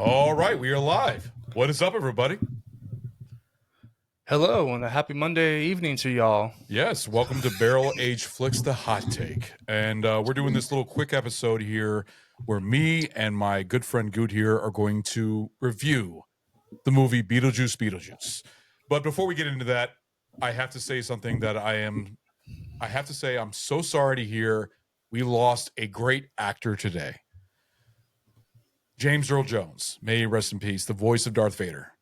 All right, we are live. What is up, everybody? Hello, and a happy Monday evening to y'all. Yes, welcome to Barrel Age Flicks, the hot take. And we're doing this little quick episode here where me and my good friend Gute here are going to review the movie Beetlejuice Beetlejuice. But before we get into that, I have to say something that I'm so sorry to hear we lost a great actor today. James Earl Jones, may he rest in peace, the voice of Darth Vader.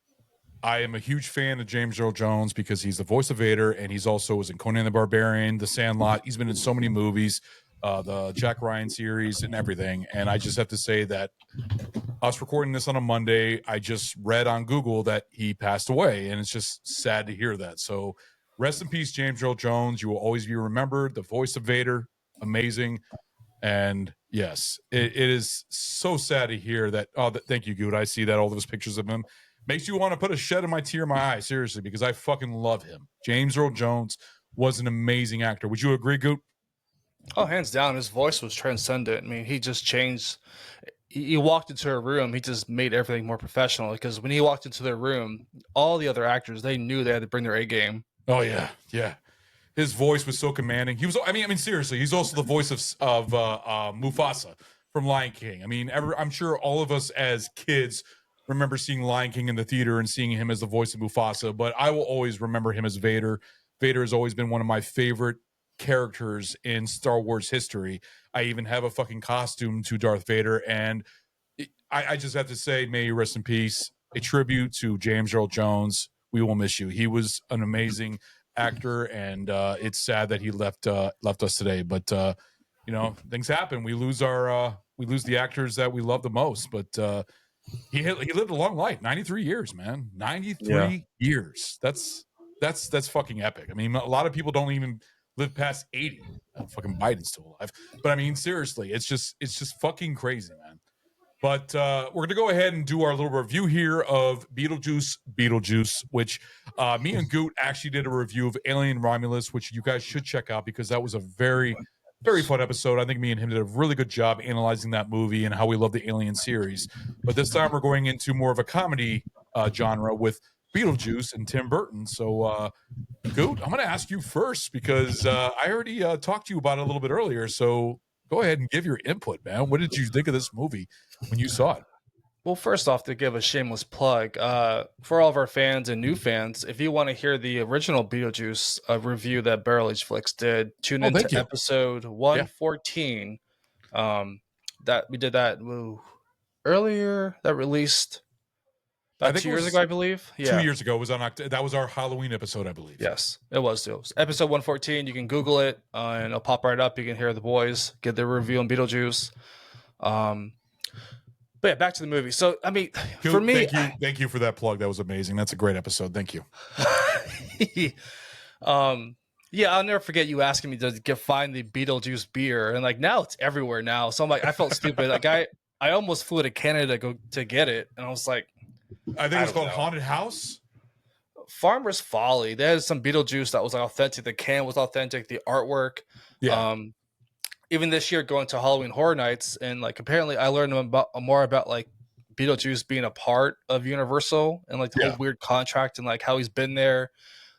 I am a huge fan of James Earl Jones because he's the voice of Vader, and he's also was in Conan the Barbarian, The Sandlot. He's been in so many movies, the Jack Ryan series, and everything. And I just have to say that us recording this on a Monday, I just read on Google that he passed away, and it's just sad to hear that. So rest in peace, James Earl Jones. You will always be remembered, the voice of Vader, amazing. And yes, it is so sad to hear that. Thank you, Good. I see that all those pictures of him. Makes you want to put a shed of my tear in my eye, seriously, because I fucking love him. James Earl Jones was an amazing actor. Would you agree, Goot? Oh, hands down, his voice was transcendent. I mean, he just changed. He walked into a room, he just made everything more professional. Because when he walked into their room, all the other actors, they knew they had to bring their A game. Oh yeah. His voice was so commanding. He was. I mean, seriously, he's also the voice of Mufasa from Lion King. I mean, I'm sure all of us as kids remember seeing Lion King in the theater and seeing him as the voice of Mufasa, but I will always remember him as Vader. Vader has always been one of my favorite characters in Star Wars history. I even have a fucking costume to Darth Vader, and I just have to say, may you rest in peace. A tribute to James Earl Jones. We will miss you. He was an amazing actor, and it's sad that he left us today. But things happen. We lose the actors that we love the most, but he lived a long life, 93 years, man. 93 years. That's fucking epic. I mean, a lot of people don't even live past 80. Fucking Biden's still alive. But I mean, seriously, it's just fucking crazy, man. But we're going to go ahead and do our little review here of Beetlejuice, which me and Goot actually did a review of Alien Romulus, which you guys should check out because that was a very, very fun episode. I think me and him did a really good job analyzing that movie and how we love the Alien series. But this time we're going into more of a comedy genre with Beetlejuice and Tim Burton. So, Goot, I'm going to ask you first because I already talked to you about it a little bit earlier. So go ahead and give your input, man. What did you think of this movie when you saw it? Well, first off, to give a shameless plug, for all of our fans and new fans, if you want to hear the original Beetlejuice review that Barrel Age Flicks did, tune into episode 114. That we did that earlier, that released about 2 years ago, I believe. Yeah. 2 years ago. It was on that was our Halloween episode, I believe. Yes, it was. It was episode 114. You can Google it, and it'll pop right up. You can hear the boys get their review on Beetlejuice. But yeah, back to the movie. So, I mean, for me... Thank you for that plug. That was amazing. That's a great episode. Thank you. Yeah, I'll never forget you asking me to find the Beetlejuice beer. And, now it's everywhere now. So, I'm like, I felt stupid. I almost flew to Canada to get it. And I was like... I think it was called Haunted House? Farmer's Folly. They had some Beetlejuice that was authentic. The can was authentic. The artwork. Yeah. Even this year going to Halloween Horror Nights, and apparently I learned more about Beetlejuice being a part of Universal and the whole weird contract and how he's been there.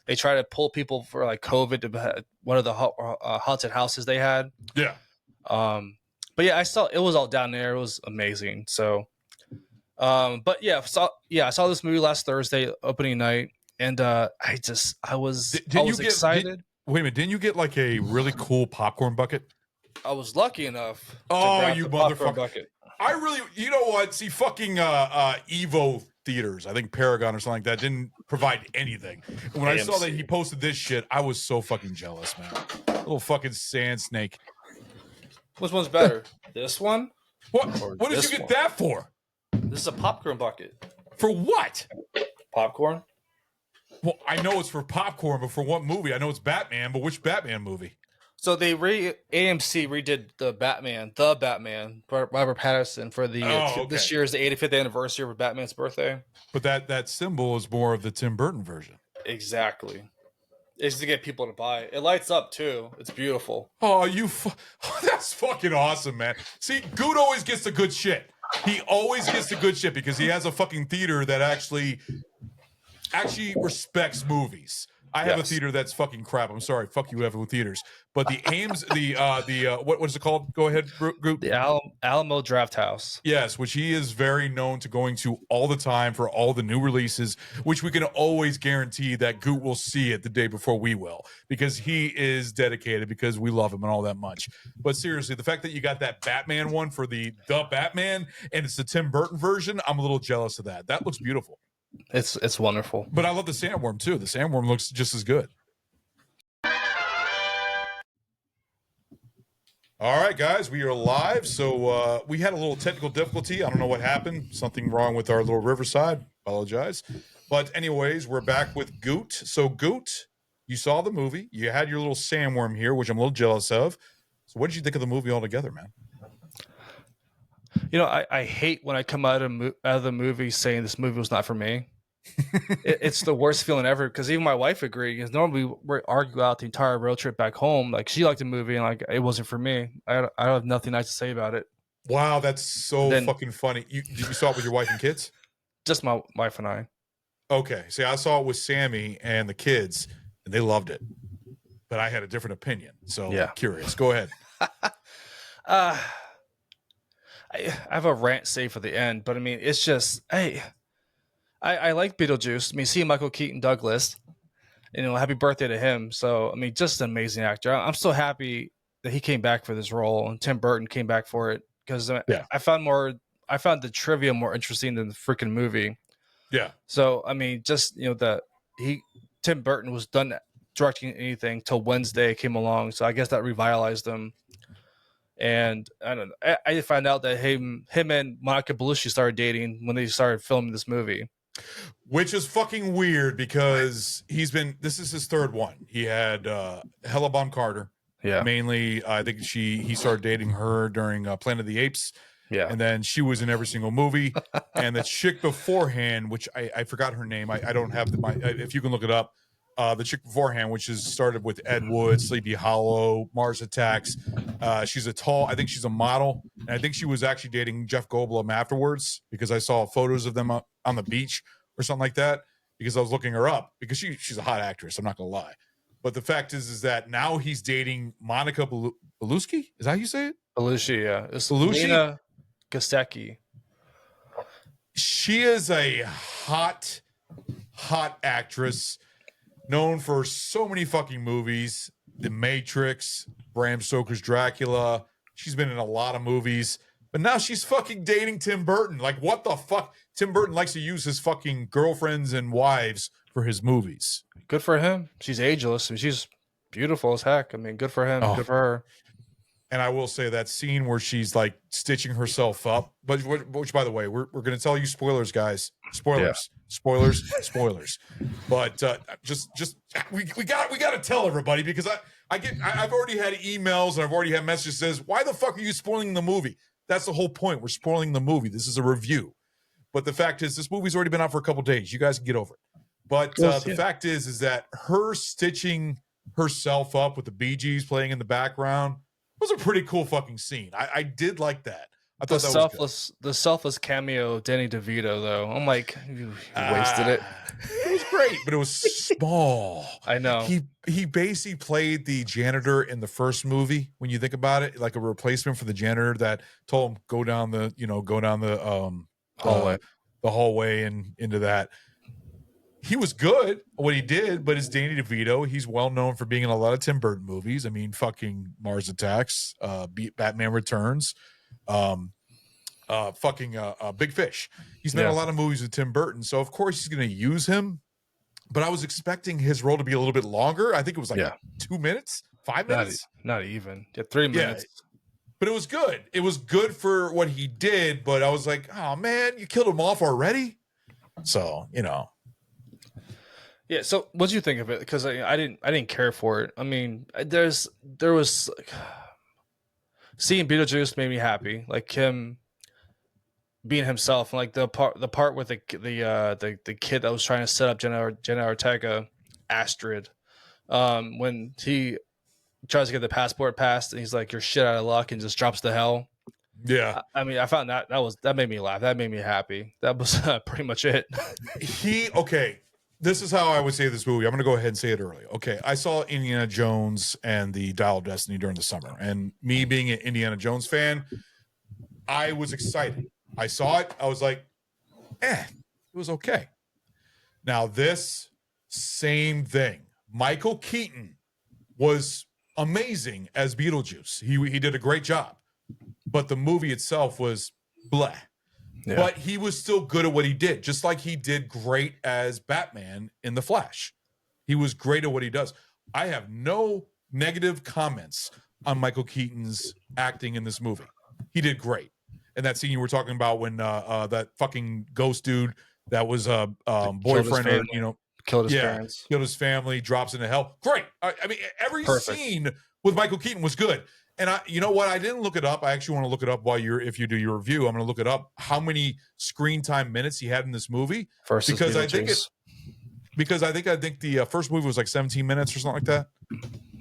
They try to pull people for COVID to one of the haunted houses they had. Yeah. But yeah, I saw it was all down there. It was amazing. So, but yeah, I saw this movie last Thursday opening night, and I was excited. Wait a minute, didn't you get a really cool popcorn bucket? I was lucky enough. Oh, you motherfucker! I really, you know what? See, fucking Evo Theaters, I think Paragon or something like that, didn't provide anything. And when I saw that he posted this shit, I was so fucking jealous, man. Little fucking sand snake. Which one's better? This one? What did you get that for? This is a popcorn bucket. For what? Popcorn. Well, I know it's for popcorn, but for what movie? I know it's Batman, but which Batman movie? So they AMC redid the Batman, Robert Pattinson for this year's the 85th anniversary of Batman's birthday. But that symbol is more of the Tim Burton version. Exactly. It's to get people to buy it. It lights up too. It's beautiful. Oh, that's fucking awesome, man. See, Good always gets the good shit. he always gets the good shit because he has a fucking theater that actually respects movies. I have a theater that's fucking crap. I'm sorry. Fuck you, everyone theaters. But the Ames, what is it called? Go ahead, Group. The Alamo Draft House. Yes, which he is very known to going to all the time for all the new releases, which we can always guarantee that Goot will see it the day before we will, because he is dedicated, because we love him and all that much. But seriously, the fact that you got that Batman one for the Batman and it's the Tim Burton version, I'm a little jealous of that. That looks beautiful. It's wonderful. But I love the sandworm too. The sandworm looks just as good. All right, guys, we are live. So we had a little technical difficulty. I don't know what happened. Something wrong with our little Riverside. Apologize. But anyways, we're back with Goot. So Goot, you saw the movie. You had your little sandworm here, which I'm a little jealous of. So what did you think of the movie altogether, man? You know, I hate when I come out of the movie saying this movie was not for me. It's the worst feeling ever, because even my wife agreed. Because normally we argue out the entire road trip back home. Like, she liked the movie and like it wasn't for me. I have nothing nice to say about it. Wow, that's so fucking funny. You saw it with your wife and kids? Just my wife and I. Okay. See, I saw it with Sammy and the kids, and they loved it. But I had a different opinion. So yeah. I'm curious. Go ahead. I have a rant saved for the end, but I mean, it's just, I like Beetlejuice. I mean, seeing Michael Keaton Douglas, happy birthday to him. So, I mean, just an amazing actor. I'm so happy that he came back for this role and Tim Burton came back for it, because I found the trivia more interesting than the freaking movie. Yeah. So, I mean, just, Tim Burton was done directing anything till Wednesday came along. So I guess that revitalized him. And I don't know. I found out that him and Monica Bellucci started dating when they started filming this movie, which is fucking weird, because this is his third one. He had Hella Bonham Carter. Yeah. Mainly, I think he started dating her during Planet of the Apes. Yeah. And then she was in every single movie. And the chick beforehand, which I forgot her name. I don't have if you can look it up. The chick beforehand, which is started with Ed Wood, Sleepy Hollow, Mars Attacks. She's I think she's a model. And I think she was actually dating Jeff Goldblum afterwards, because I saw photos of them on the beach or something like that, because I was looking her up, because she's a hot actress. I'm not going to lie. But the fact is that now he's dating Monica Bellucci. Is that how you say it? Bellucci, yeah. It's Bellucci? Gasecki. She is a hot actress, known for so many fucking movies. The Matrix, Bram Stoker's Dracula. She's been in a lot of movies. But now she's fucking dating Tim Burton. Like, what the fuck? Tim Burton likes to use his fucking girlfriends and wives for his movies. Good for him. She's ageless, and she's beautiful as heck. I mean, good for him. Good for her. And I will say that scene where she's like stitching herself up, but which, by the way, we're going to tell you spoilers, guys. Spoilers. But we got to tell everybody, because I've already had emails and I've already had messages that says, why the fuck are you spoiling the movie? That's the whole point. We're spoiling the movie. This is a review. But the fact is, this movie's already been out for a couple days. You guys can get over it. But the fact is that her stitching herself up with the Bee Gees playing in the background was a pretty cool fucking scene. I did like that. I thought the selfless cameo of Danny DeVito, though. I'm like, you wasted it. It was great, but it was small. I know. He basically played the janitor in the first movie, when you think about it, like a replacement for the janitor that told him go down the hallway and into that. He was good at what he did, but it's Danny DeVito. He's well known for being in a lot of Tim Burton movies. I mean, fucking Mars Attacks, Batman Returns, Big Fish. He's been in a lot of movies with Tim Burton, so of course he's going to use him. But I was expecting his role to be a little bit longer. I think it was 2 minutes, 5 minutes, not even 3 minutes. But it was good. It was good for what he did. But I was like, oh man, you killed him off already. So Yeah. So, what did you think of it? Because I didn't care for it. I mean, there was seeing Beetlejuice made me happy, like him being himself, and like the part with the kid that was trying to set up Jenna Ortega, Astrid, when he tries to get the passport passed, and he's like, "You're shit out of luck," and just drops the hell. Yeah. I mean, I found that made me laugh. That made me happy. That was pretty much it. Okay. This is how I would say this movie. I'm going to go ahead and say it early. Okay. I saw Indiana Jones and the Dial of Destiny during the summer. And me being an Indiana Jones fan, I was excited. I saw it. I was like, it was okay. Now, this same thing. Michael Keaton was amazing as Beetlejuice. He did a great job. But the movie itself was bleh. Yeah. But he was still good at what he did, just like he did great as Batman in The Flash. He was great at what he does. I have no negative comments on Michael Keaton's acting in this movie. He did great. And that scene you were talking about when that fucking ghost dude that was boyfriend, or, you know, killed his parents, killed his family, drops into hell. Great. I mean, every scene with Michael Keaton was good. And you know what? I didn't look it up. I actually want to look it up if you do your review. I'm going to look it up. How many screen time minutes he had in this movie? Because I think the first movie was like 17 minutes or something like that.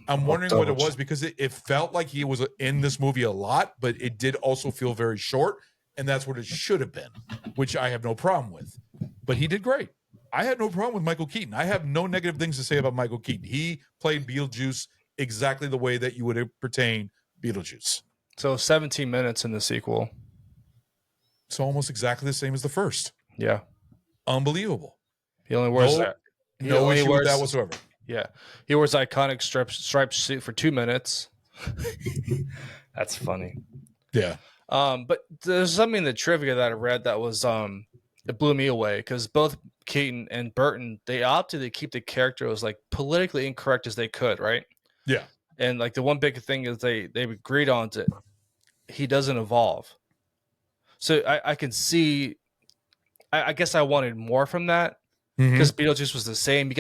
I'm wondering what it was, because it felt like he was in this movie a lot, but it did also feel very short, and that's what it should have been, which I have no problem with. But he did great. I had no problem with Michael Keaton. I have no negative things to say about Michael Keaton. He played Beetlejuice exactly the way that you would pertain Beetlejuice. So 17 minutes in the sequel. It's almost exactly the same as the first. Yeah. Unbelievable. He only wears that. No issue with that whatsoever. Yeah. He wears iconic striped suit for 2 minutes. That's funny. Yeah. But there's something in the trivia that I read that was it blew me away, because both Keaton and Burton, they opted to keep the character as like politically incorrect as they could, right? Yeah. And like the one big thing is they agreed on to, he doesn't evolve. So I can see, I guess I wanted more from that, because Beetlejuice was the same. You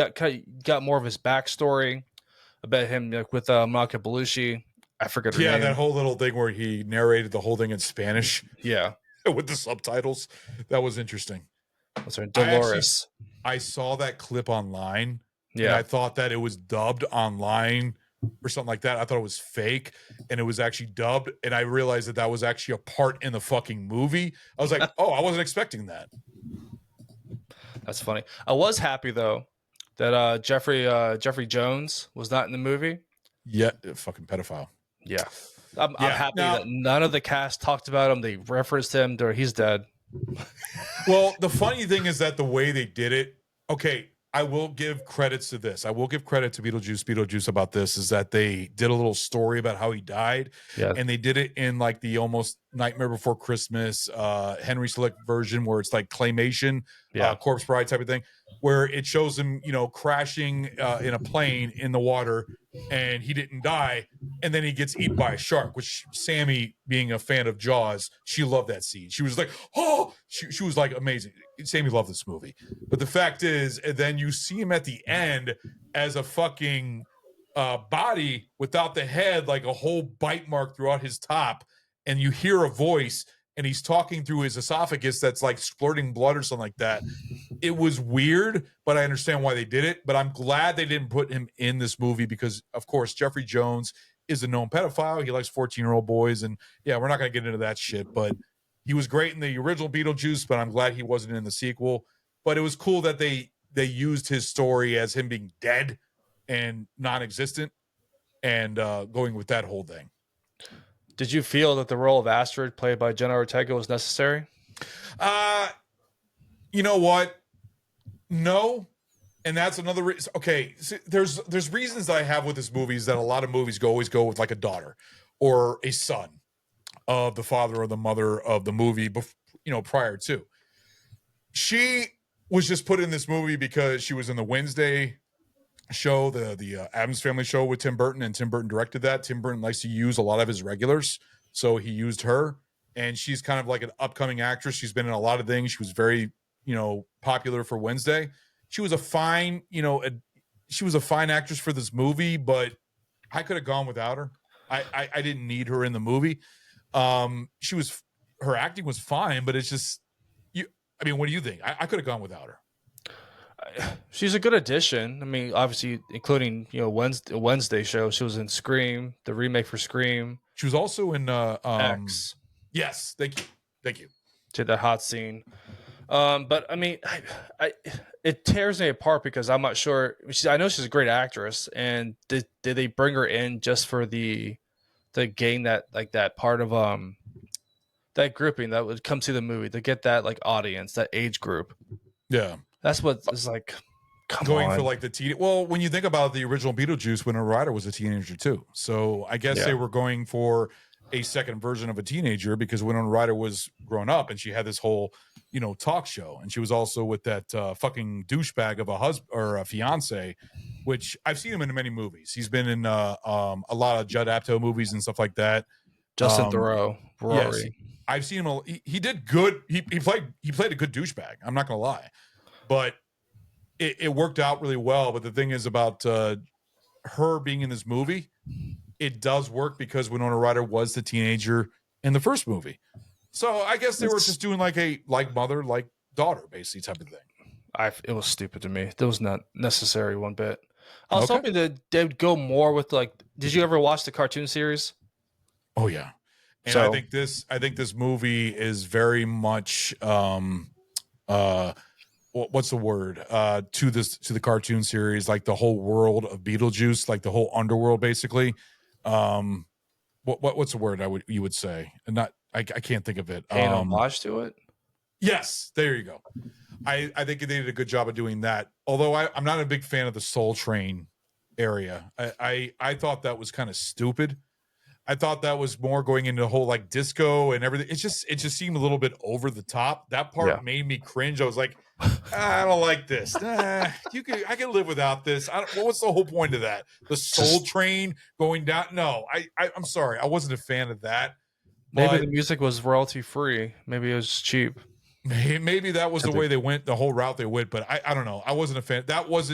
got more of his backstory about him, like with Monica Bellucci. I forget her name. That whole little thing where he narrated the whole thing in Spanish. Yeah. With the subtitles. That was interesting. What's her name? Dolores. I saw that clip online. Yeah. And I thought that it was dubbed online or something like that. I thought it was fake, and it was actually dubbed. And I realized that was actually a part in the fucking movie. I was like, oh, I wasn't expecting that. That's funny. I was happy though that Jeffrey Jones was not in the movie. Yeah, fucking pedophile. Yeah. I'm happy that none of the cast talked about him. They referenced him, or he's dead. Well, the funny thing is that the way they did it, okay, I will give credits to this. I will give credit to Beetlejuice about this, is that they did a little story about how he died. Yeah. And they did it in like the almost Nightmare Before Christmas, Henry Selick version, where it's like claymation, Corpse Bride type of thing, where it shows him, crashing in a plane in the water, and he didn't die. And then he gets eaten by a shark, which Sammy, being a fan of Jaws, she loved that scene. She was like, oh, she was like, amazing. Sammy loved this movie. But the fact is, and then you see him at the end as a fucking body without the head, like a whole bite mark throughout his top. And you hear a voice, and he's talking through his esophagus that's like splurting blood or something like that. It was weird, but I understand why they did it. But I'm glad they didn't put him in this movie, because, of course, Jeffrey Jones is a known pedophile. He likes 14-year-old boys. And, yeah, we're not going to get into that shit. But he was great in the original Beetlejuice, but I'm glad he wasn't in the sequel. But it was cool that they used his story as him being dead and non-existent, and going with that whole thing. Did you feel that the role of Astrid, played by Jenna Ortega, was necessary? You know what? No. And that's another reason. Okay, so there's reasons that I have with this movie, is that a lot of movies always go with like a daughter or a son of the father or the mother of the movie, prior to. She was just put in this movie because she was in the Wednesday show, the Addams Family show with Tim Burton, and Tim Burton directed that. Tim Burton likes to use a lot of his regulars, so he used her, and she's kind of like an upcoming actress. She's been in a lot of things. She was very, popular for Wednesday. She was a fine, she was a fine actress for this movie, but I could have gone without her. I didn't need her in the movie. Her acting was fine, but it's just, what do you think? I could have gone without her. She's a good addition. I mean, obviously, including Wednesday show. She was in Scream, the remake for Scream. She was also in X. Yes, thank you. To the hot scene. But I mean, it tears me apart because I'm not sure. I know she's a great actress, and did they bring her in just for the gain that like that part of that grouping that would come to the movie to get that like audience, that age group? Yeah. That's what is like. Come Going on. for like the teen. Well, when you think about the original Beetlejuice, Winona Ryder was a teenager too. So I guess they were going for a second version of a teenager because Winona Ryder was grown up and she had this whole, talk show, and she was also with that fucking douchebag of a husband or a fiance, which I've seen him in many movies. He's been in a lot of Judd Apatow movies and stuff like that. Justin Theroux, Yes, Rory. I've seen him. He did good. He played a good douchebag. I'm not gonna lie, but it worked out really well. But the thing is about her being in this movie, it does work because Winona Ryder was the teenager in the first movie. So I guess they were just doing like a like mother, like daughter, basically type of thing. It was stupid to me. That was not necessary one bit. I was hoping that they'd go more with like. Did you ever watch the cartoon series? Oh yeah, and I think this movie is very much what's the word to the cartoon series, like the whole world of Beetlejuice, like the whole underworld, basically. What's the word you would say? And not I can't think of it. Paying homage to it. Yes, there you go. I think they did a good job of doing that. Although I'm not a big fan of the Soul Train area. I thought that was kind of stupid. I thought that was more going into the whole like disco and everything. It just seemed a little bit over the top. That part made me cringe. I was like, I don't like this. I can live without this. What's the whole point of that? The Soul Train going down? No, I'm sorry. I wasn't a fan of that. Maybe the music was royalty free. Maybe it was cheap. Maybe that was the way they went, the whole route they went. But I don't know. I wasn't a fan. That was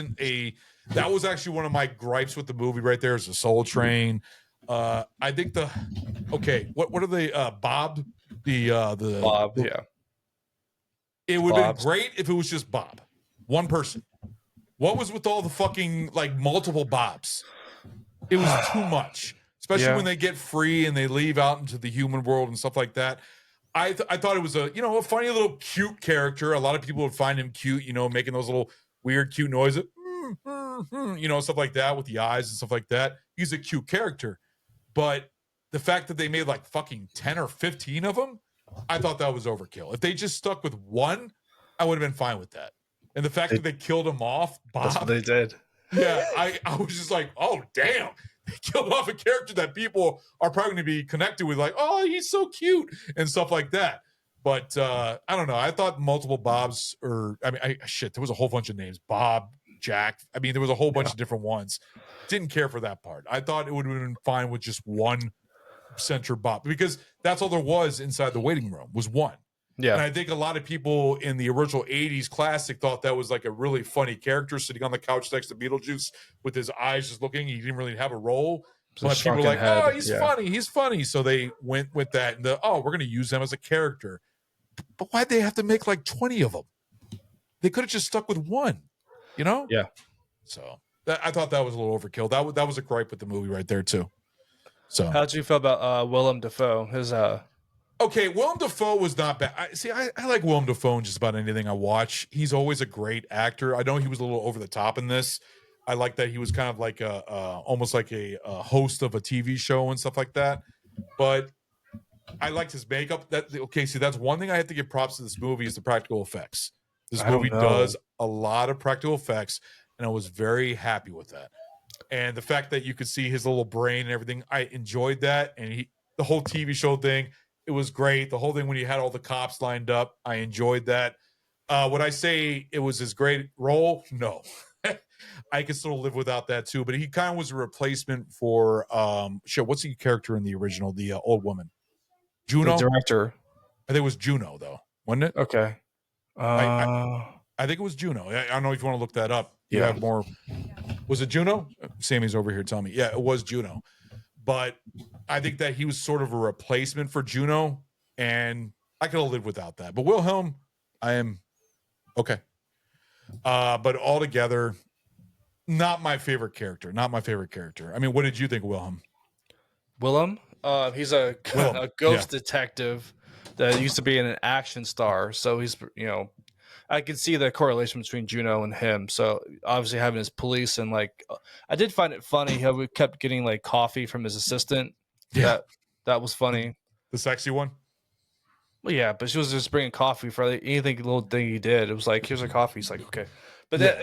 actually one of my gripes with the movie right there is the Soul Train. I think what are they Bob Bob, yeah. It would have been great if it was just Bob, one person. What was with all the fucking like multiple Bobs? It was too much, especially when they get free and they leave out into the human world and stuff like that. I thought it was a funny little cute character. A lot of people would find him cute, making those little weird cute noises, stuff like that with the eyes and stuff like that. He's a cute character. But the fact that they made like fucking 10 or 15 of them, I thought that was overkill. If they just stuck with one, I would have been fine with that. And the fact that they killed him off, Bob. That's what they did. Yeah, I was just like, oh, damn. They killed off a character that people are probably going to be connected with, like, oh, he's so cute and stuff like that. But I don't know. I thought multiple Bobs there was a whole bunch of names. Bob, Jack. I mean, there was a whole bunch of different ones. Didn't care for that part. I thought it would have been fine with just one center Bob because that's all there was inside the waiting room was one. Yeah. And I think a lot of people in the original 80s classic thought that was like a really funny character sitting on the couch next to Beetlejuice with his eyes just looking. He didn't really have a role. But people were like, oh, he's funny. So they went with that. And we're going to use them as a character. But why'd they have to make like 20 of them? They could have just stuck with one, Yeah. So I thought that was a little overkill. That was a gripe with the movie right there too. So how'd you feel about Willem Dafoe? His Okay, Willem Dafoe was not bad. I like Willem Dafoe in just about anything I watch. He's always a great actor. I know he was a little over the top in this. I like that he was kind of like almost like a host of a TV show and stuff like that. But I liked his makeup. That's one thing I have to give props to this movie is the practical effects. This movie does a lot of practical effects, and I was very happy with that. And the fact that you could see his little brain and everything, I enjoyed that. And the whole TV show thing, it was great. The whole thing when he had all the cops lined up, I enjoyed that. Would I say it was his great role? No. I can still live without that too. But he kind of was a replacement for what's the character in the original? The old woman, Juno. The director. I think it was Juno though, wasn't it? Okay. I think it was Juno. I don't know if you want to look that up. You have more. Was it Juno? Sammy's over here telling me. Yeah, it was Juno. But I think that he was sort of a replacement for Juno, and I could have lived without that. But Wilhelm, I am okay. But altogether, not my favorite character. Not my favorite character. I mean, what did you think of Wilhelm? Willem? He's a, Willem. a ghost detective that used to be an action star. So he's, I can see the correlation between Juno and him. So obviously having his police and like, I did find it funny how we kept getting like coffee from his assistant. Yeah. That was funny. The sexy one. Well, yeah, but she was just bringing coffee for like, anything little thing he did. It was like, here's a coffee. He's like, okay, but that,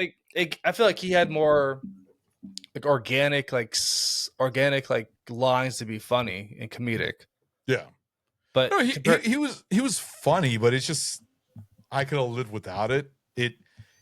I feel like he had more like organic lines to be funny and comedic. Yeah, but no, he was funny, but it's just I could have lived without it. It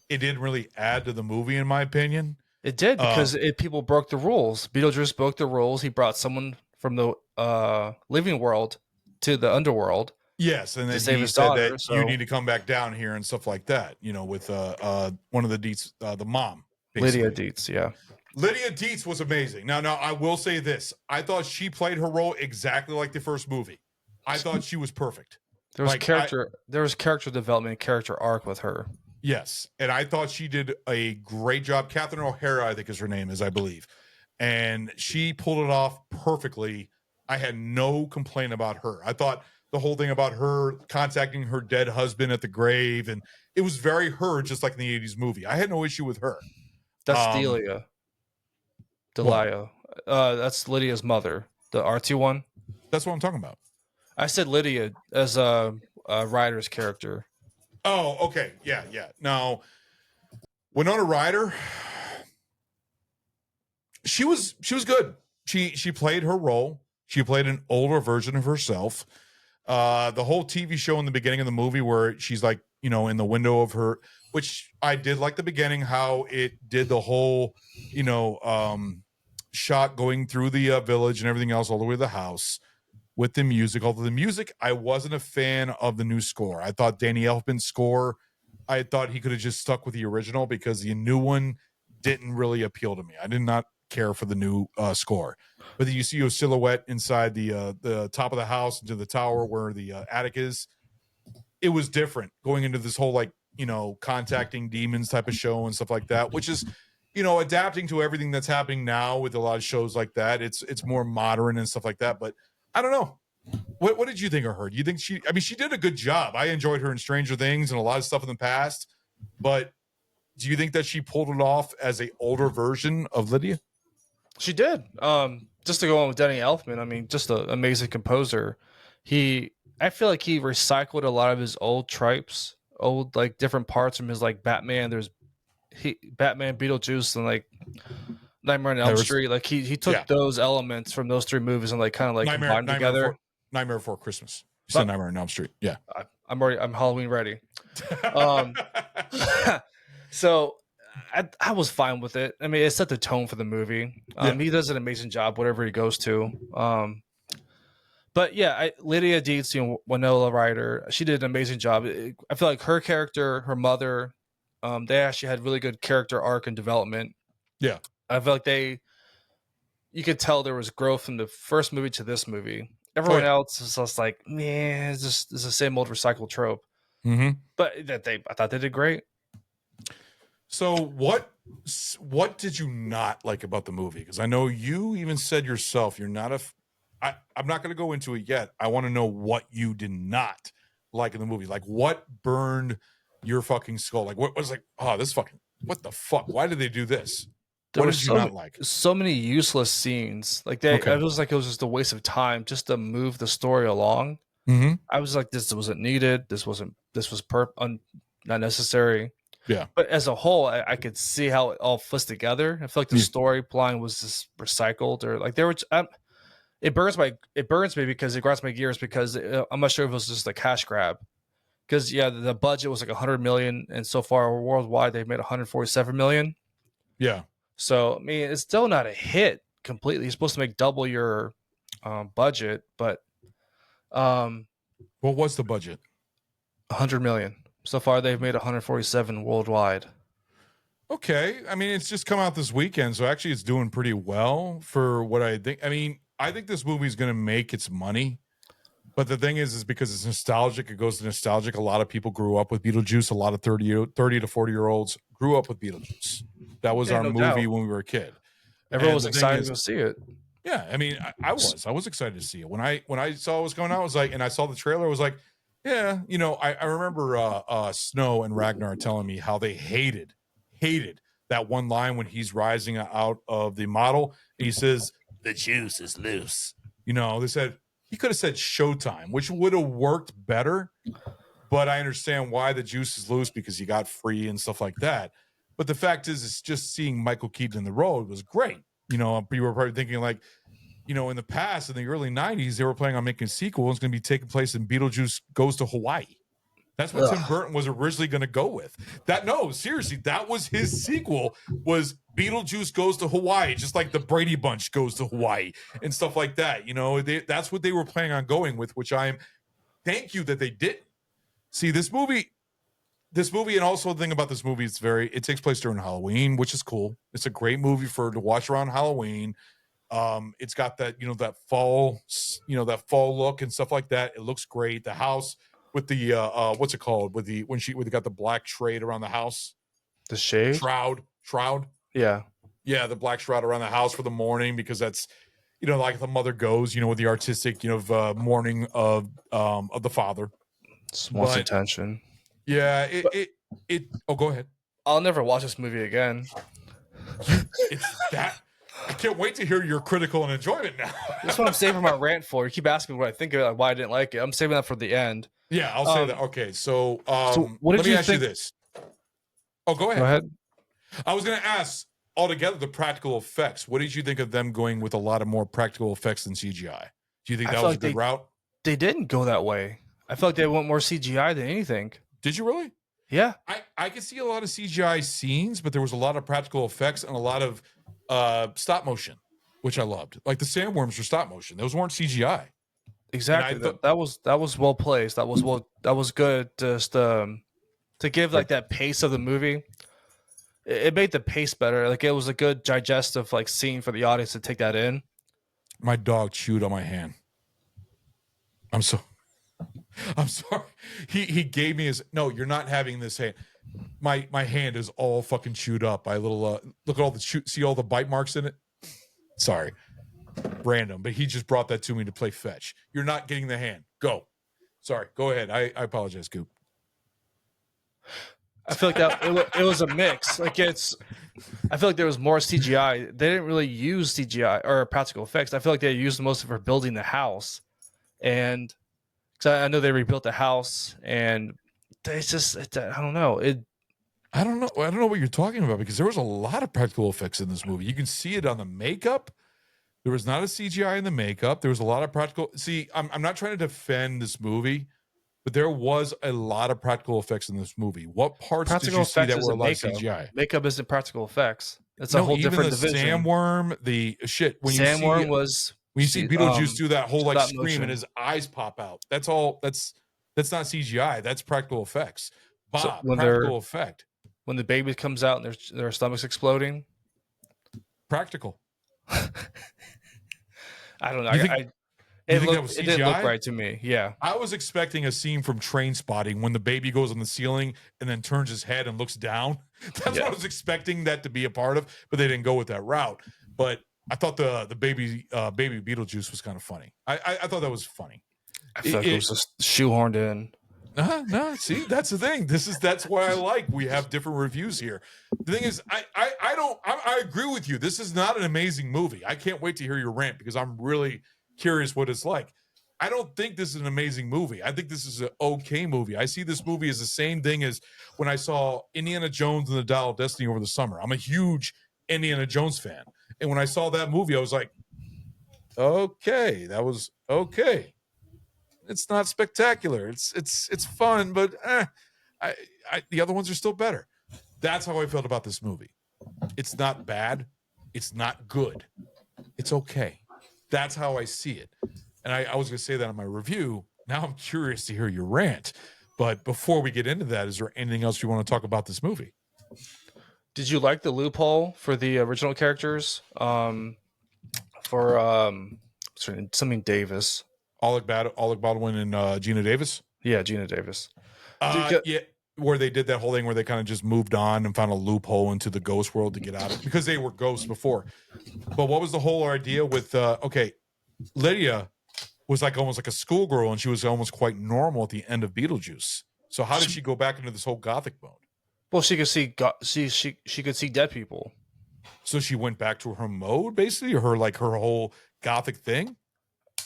didn't really add to the movie, in my opinion. It did because people broke the rules. Beetlejuice broke the rules. He brought someone from the living world to the underworld. Yes, and then he said daughter, that you need to come back down here and stuff like that. With one of the Deetz, the mom, basically. Lydia Deetz. Yeah, Lydia Deetz was amazing. Now I will say this: I thought she played her role exactly like the first movie. I thought she was perfect. There was character development, character arc with her. Yes, and I thought she did a great job. Catherine O'Hara, I think is her name, I believe, and she pulled it off perfectly. I had no complaint about her. I thought the whole thing about her contacting her dead husband at the grave, and it was very her, just like in the 80s movie. I had no issue with her. That's Delia. That's Lydia's mother, the artsy one. That's what I'm talking about. I said Lydia as a Ryder's character. Oh, okay. Yeah. Now, Winona Ryder, she was good. She played her role. She played an older version of herself. The whole TV show in the beginning of the movie where she's like, in the window of her, which I did like the beginning, how it did the whole, shot going through the village and everything else all the way to the house with the music. Although the music, I wasn't a fan of the new score. I thought Danny Elfman's score, I thought he could have just stuck with the original because the new one didn't really appeal to me. I did not care for the new score. But then you see a silhouette inside the top of the house into the tower where the attic is. It was different going into this whole contacting demons type of show and stuff like that, which is adapting to everything that's happening now with a lot of shows like that. It's more modern and stuff like that. But I don't know. What did you think of her? Do you think she did a good job. I enjoyed her in Stranger Things and a lot of stuff in the past. But do you think that she pulled it off as a older version of Lydia? She did. Just to go on with Danny Elfman, just an amazing composer. I feel like he recycled a lot of his old tropes, old different parts from his Batman. There's Batman, Beetlejuice, and Nightmare on Elm Street. He took those elements from those three movies and combined them together. Nightmare Before Christmas. You said Nightmare on Elm Street. Yeah, I'm Halloween ready. So I was fine with it. It set the tone for the movie. He does an amazing job, whatever he goes to. But yeah, Lydia Deetz, Winona Ryder, she did an amazing job. I feel like her character, her mother, they actually had really good character arc and development. Yeah. I feel like you could tell there was growth from the first movie to this movie. Everyone else is just it's the same old recycled trope. Mm-hmm. But I thought they did great. So what did you not like about the movie? Because I know you even said yourself, you're not I'm not going to go into it yet. I want to know what you did not like in the movie. What burned your fucking skull? What was this fucking, what the fuck? Why did they do this? What did you not like? So many useless scenes. It was it was just a waste of time just to move the story along. Mm-hmm. I was like, this wasn't needed. This was not necessary. Yeah. But as a whole, I could see how it all fits together. I feel like the storyline was just recycled, or there were. It burns me because it grinds my gears because I'm not sure if it was just a cash grab. Because the budget was $100 million, and so far worldwide they've made $147 million. Yeah. So it's still not a hit completely. You're supposed to make double your budget, but what was the budget? $100 million. So far they've made 147 worldwide. Okay, it's just come out this weekend, so actually it's doing pretty well for what I think. I think this movie is going to make its money, but the thing is because it's nostalgic. It goes to nostalgic. A lot of people grew up with Beetlejuice. A lot of 30 to 40-year-olds grew up with Beetlejuice. That was our movie when we were a kid. Everyone was excited to see it. Yeah, I mean, I was excited to see it when I saw what was going on. I was like, and I saw the trailer. I was like, yeah, I remember Snow and Ragnar telling me how they hated that one line when he's rising out of the model. And he says the juice is loose. They said he could have said Showtime, which would have worked better. But I understand why the juice is loose because you got free and stuff like that. But the fact is, it's just seeing Michael Keaton in the role was great. People were probably thinking like, in the past, in the early 90s, they were planning on making a sequel. It's going to be taking place in Beetlejuice Goes to Hawaii. That's what Tim Burton was originally going to go with. Seriously, that was his sequel, was Beetlejuice Goes to Hawaii, just like the Brady Bunch goes to Hawaii and stuff like that. That's what they were planning on going with, which thank you that they didn't. See, this movie, and also the thing about this movie, it takes place during Halloween, which is cool. It's a great movie to watch around Halloween. It's got that, that fall look and stuff like that. It looks great. The house with the what's it called? When they got the black shroud around the house. The shade? Shroud. Yeah. Yeah, the black shroud around the house for the morning, because that's, like the mother goes, with the artistic, mourning of the father. Just wants attention. Yeah, oh, go ahead. I'll never watch this movie again. It's that. I can't wait to hear your critical and enjoyment now. That's what I'm saving my rant for. You keep asking me what I think of it, like why I didn't like it. I'm saving that for the end. Yeah, I'll say that. Okay, so what let me ask you this. Oh, go ahead. Go ahead. I was going to ask, altogether, the practical effects. What did you think of them going with a lot of more practical effects than CGI? Do you think that was a good route? They didn't go that way. I felt like they went more CGI than anything. Did you really? Yeah. I could see a lot of CGI scenes, but there was a lot of practical effects and a lot of stop motion, which I loved. Like the sandworms were stop motion; those weren't CGI. Exactly. That was well placed. That was good. Just to give like that pace of the movie, it made the pace better. Like it was a good digestive like scene for the audience to take that in. My dog chewed on my hand. I'm sorry. He gave me his. No, you're not having this hand. My hand is all fucking chewed up by a little. Look at all see all the bite marks in it. Sorry, random, but he just brought that to me to play fetch. You're not getting the hand. Go. Sorry, go ahead. I apologize, Goop. I feel like that it was a mix. Like I feel like there was more CGI. They didn't really use CGI or practical effects. I feel like they used most of it for building the house, and because I know they rebuilt the house, and it's just I don't know. I don't know what you're talking about, because there was a lot of practical effects in this movie. You can see it on the makeup. There was not a CGI in the makeup. There was a lot of practical. See, I'm not trying to defend this movie, but there was a lot of practical effects in this movie. What parts did you see that were a lot of CGI? Makeup isn't practical effects. It's a whole different division. Sandworm, the shit. When you see Beetlejuice do that whole like scream motion, and his eyes pop out. That's all. That's not CGI. That's practical effects. Practical effect. When the baby comes out and their stomach's exploding. Practical. I don't know. It didn't look right to me. Yeah. I was expecting a scene from Train Spotting when the baby goes on the ceiling and then turns his head and looks down. That's what I was expecting that to be a part of, but they didn't go with that route. But I thought the baby Beetlejuice was kind of funny. I thought that was funny. I feel like it was just shoehorned in. No, see, that's the thing. That's why I like we have different reviews here. The thing is, I agree with you. This is not an amazing movie. I can't wait to hear your rant, because I'm really curious what it's like. I don't think this is an amazing movie. I think this is an okay movie. I see this movie as the same thing as when I saw Indiana Jones and the Dial of Destiny over the summer. I'm a huge Indiana Jones fan. And when I saw that movie, I was like, okay, that was okay. It's not spectacular. It's fun, but the other ones are still better. That's how I felt about this movie. It's not bad. It's not good. It's okay. That's how I see it. And I was going to say that in my review. Now I'm curious to hear your rant. But before we get into that, is there anything else you want to talk about this movie? Did you like the loophole for the original characters? For something Davis. Alec Baldwin and Gina Davis? Yeah, Gina Davis. Yeah. where they did that whole thing where they kind of just moved on and found a loophole into the ghost world to get out of it because they were ghosts before. But what was the whole idea with Lydia was like almost like a schoolgirl and she was almost quite normal at the end of Beetlejuice. So how did she go back into this whole gothic mode? Well, she could see she could see dead people. So she went back to her mode, basically, or her whole gothic thing.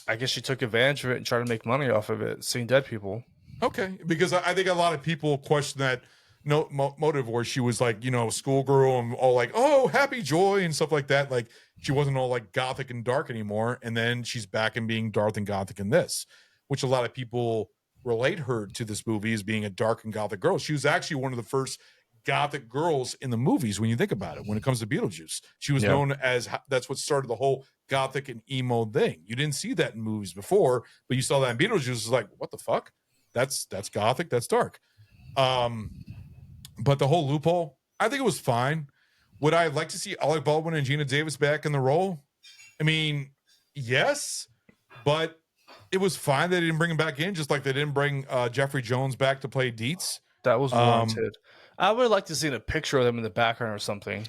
I guess she took advantage of it and tried to make money off of it, seeing dead people. Okay, because I think a lot of people question that motive where she was like, schoolgirl and all like, oh, happy joy and stuff like that. Like she wasn't all like gothic and dark anymore. And then she's back and being dark and gothic in this, which a lot of people relate her to this movie as being a dark and gothic girl. She was actually one of the first gothic girls in the movies when you think about it. When it comes to Beetlejuice, she was known as, that's what started the whole gothic and emo thing. You didn't see that in movies before, but you saw that in Beetlejuice. It's like, what the fuck? That's gothic, that's dark. But the whole loophole, I think it was fine. Would I like to see Alec Baldwin and Gina Davis back in the role? I mean, yes, but it was fine they didn't bring him back in, just like they didn't bring Jeffrey Jones back to play Deetz. That was warranted. I would like to see a picture of them in the background or something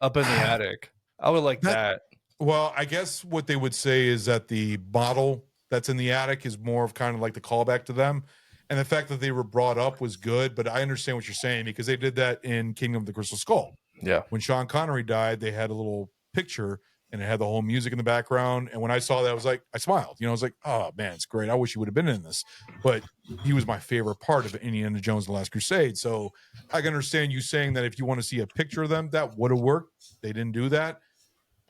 up in the attic. I would like that. Well, I guess what they would say is that the bottle that's in the attic is more of kind of like the callback to them. And the fact that they were brought up was good, but I understand what you're saying because they did that in Kingdom of the Crystal Skull. Yeah. When Sean Connery died, they had a little picture and it had the whole music in the background. And when I saw that, I was like, I smiled. I was like, oh man, it's great. I wish he would have been in this. But he was my favorite part of Indiana Jones and the Last Crusade. So I can understand you saying that if you want to see a picture of them, that would have worked. They didn't do that.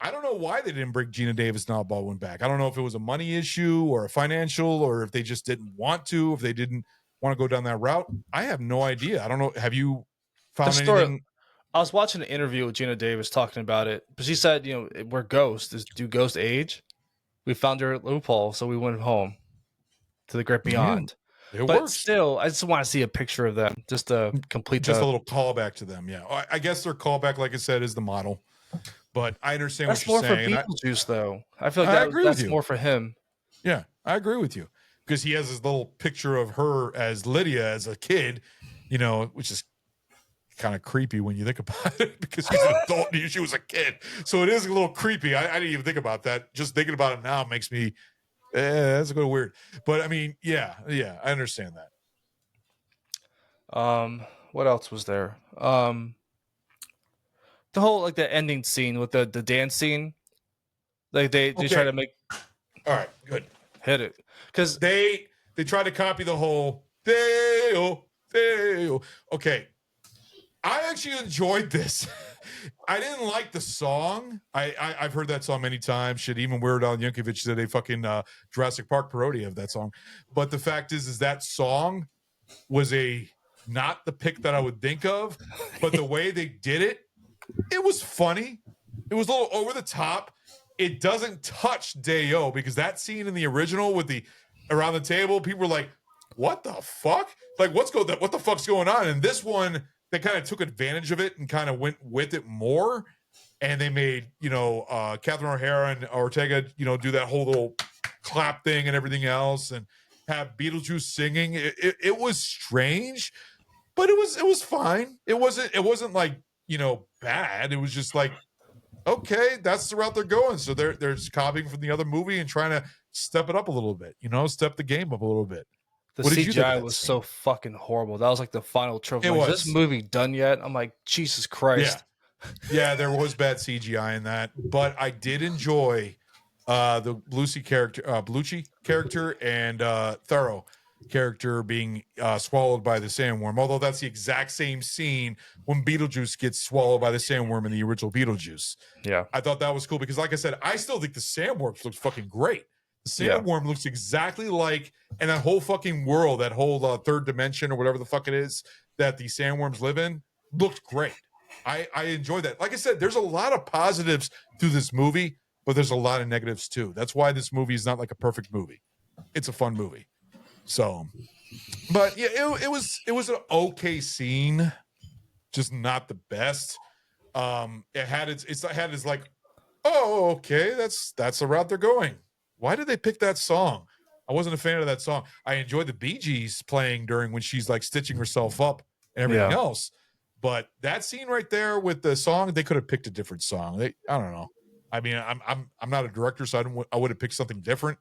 I don't know why they didn't bring Gina Davis and Al Baldwin back. I don't know if it was a money issue or a financial or if they just didn't want to, if they didn't want to go down that route. I have no idea. I don't know. Have you found anything? I was watching an interview with Gina Davis talking about it, but she said, we're ghosts. Do ghosts age? We found her loophole, so we went home to the great beyond. It but works. Still, I just want to see a picture of them just to complete just a little callback to them. Yeah. I guess their callback, like I said, is the model. But I understand what you're saying. That's more for Beetlejuice, though. I feel like that's more for him. Yeah, I agree with you. Because he has this little picture of her as Lydia as a kid, which is kind of creepy when you think about it because she's an adult and she was a kid. So it is a little creepy. I didn't even think about that. Just thinking about it now makes me, that's a little weird. But I mean, yeah, I understand that. What else was there? The whole the ending scene with the dance scene, like they try to make. All right, good. Hit it because they try to copy the whole Deo. Okay, I actually enjoyed this. I didn't like the song. I've heard that song many times. Shit, even Weird Al Yankovic did a fucking Jurassic Park parody of that song. But the fact is that song was not the pick that I would think of. But the way they did it. It was funny. It was a little over the top. It doesn't touch Deo because that scene in the original with the around the table, people were like, "What the fuck? Like, what the fuck's going on?" And this one, they kind of took advantage of it and kind of went with it more. And they made Catherine O'Hara and Ortega, do that whole little clap thing and everything else, and have Beetlejuice singing. It was strange, but it was fine. It wasn't like. Bad. It was just like, okay, that's the route they're going. So they're copying from the other movie and trying to step it up a little bit, step the game up a little bit. The CGI was so fucking horrible. That was like the final trophy. Is this movie done yet? I'm like, Jesus Christ. Yeah, there was bad CGI in that, but I did enjoy the Blucci character and Thorough character being swallowed by the sandworm, although that's the exact same scene when Beetlejuice gets swallowed by the sandworm in the original Beetlejuice. Yeah, I thought that was cool because, like I said, I still think the sandworm looks fucking great. The sandworm looks exactly like, and that whole fucking world, that whole third dimension or whatever the fuck it is that the sandworms live in, looked great. I enjoyed that. Like I said, there's a lot of positives to this movie, but there's a lot of negatives too. That's why this movie is not like a perfect movie. It's a fun movie. So, but yeah, it was an okay scene, just not the best. It had its like, oh, okay, that's the route they're going. Why did they pick that song? I wasn't a fan of that song. I enjoyed the Bee Gees playing during when she's like stitching herself up and everything else. But that scene right there with the song, they could have picked a different song. I don't know. I mean, I'm not a director, so I would have picked something different.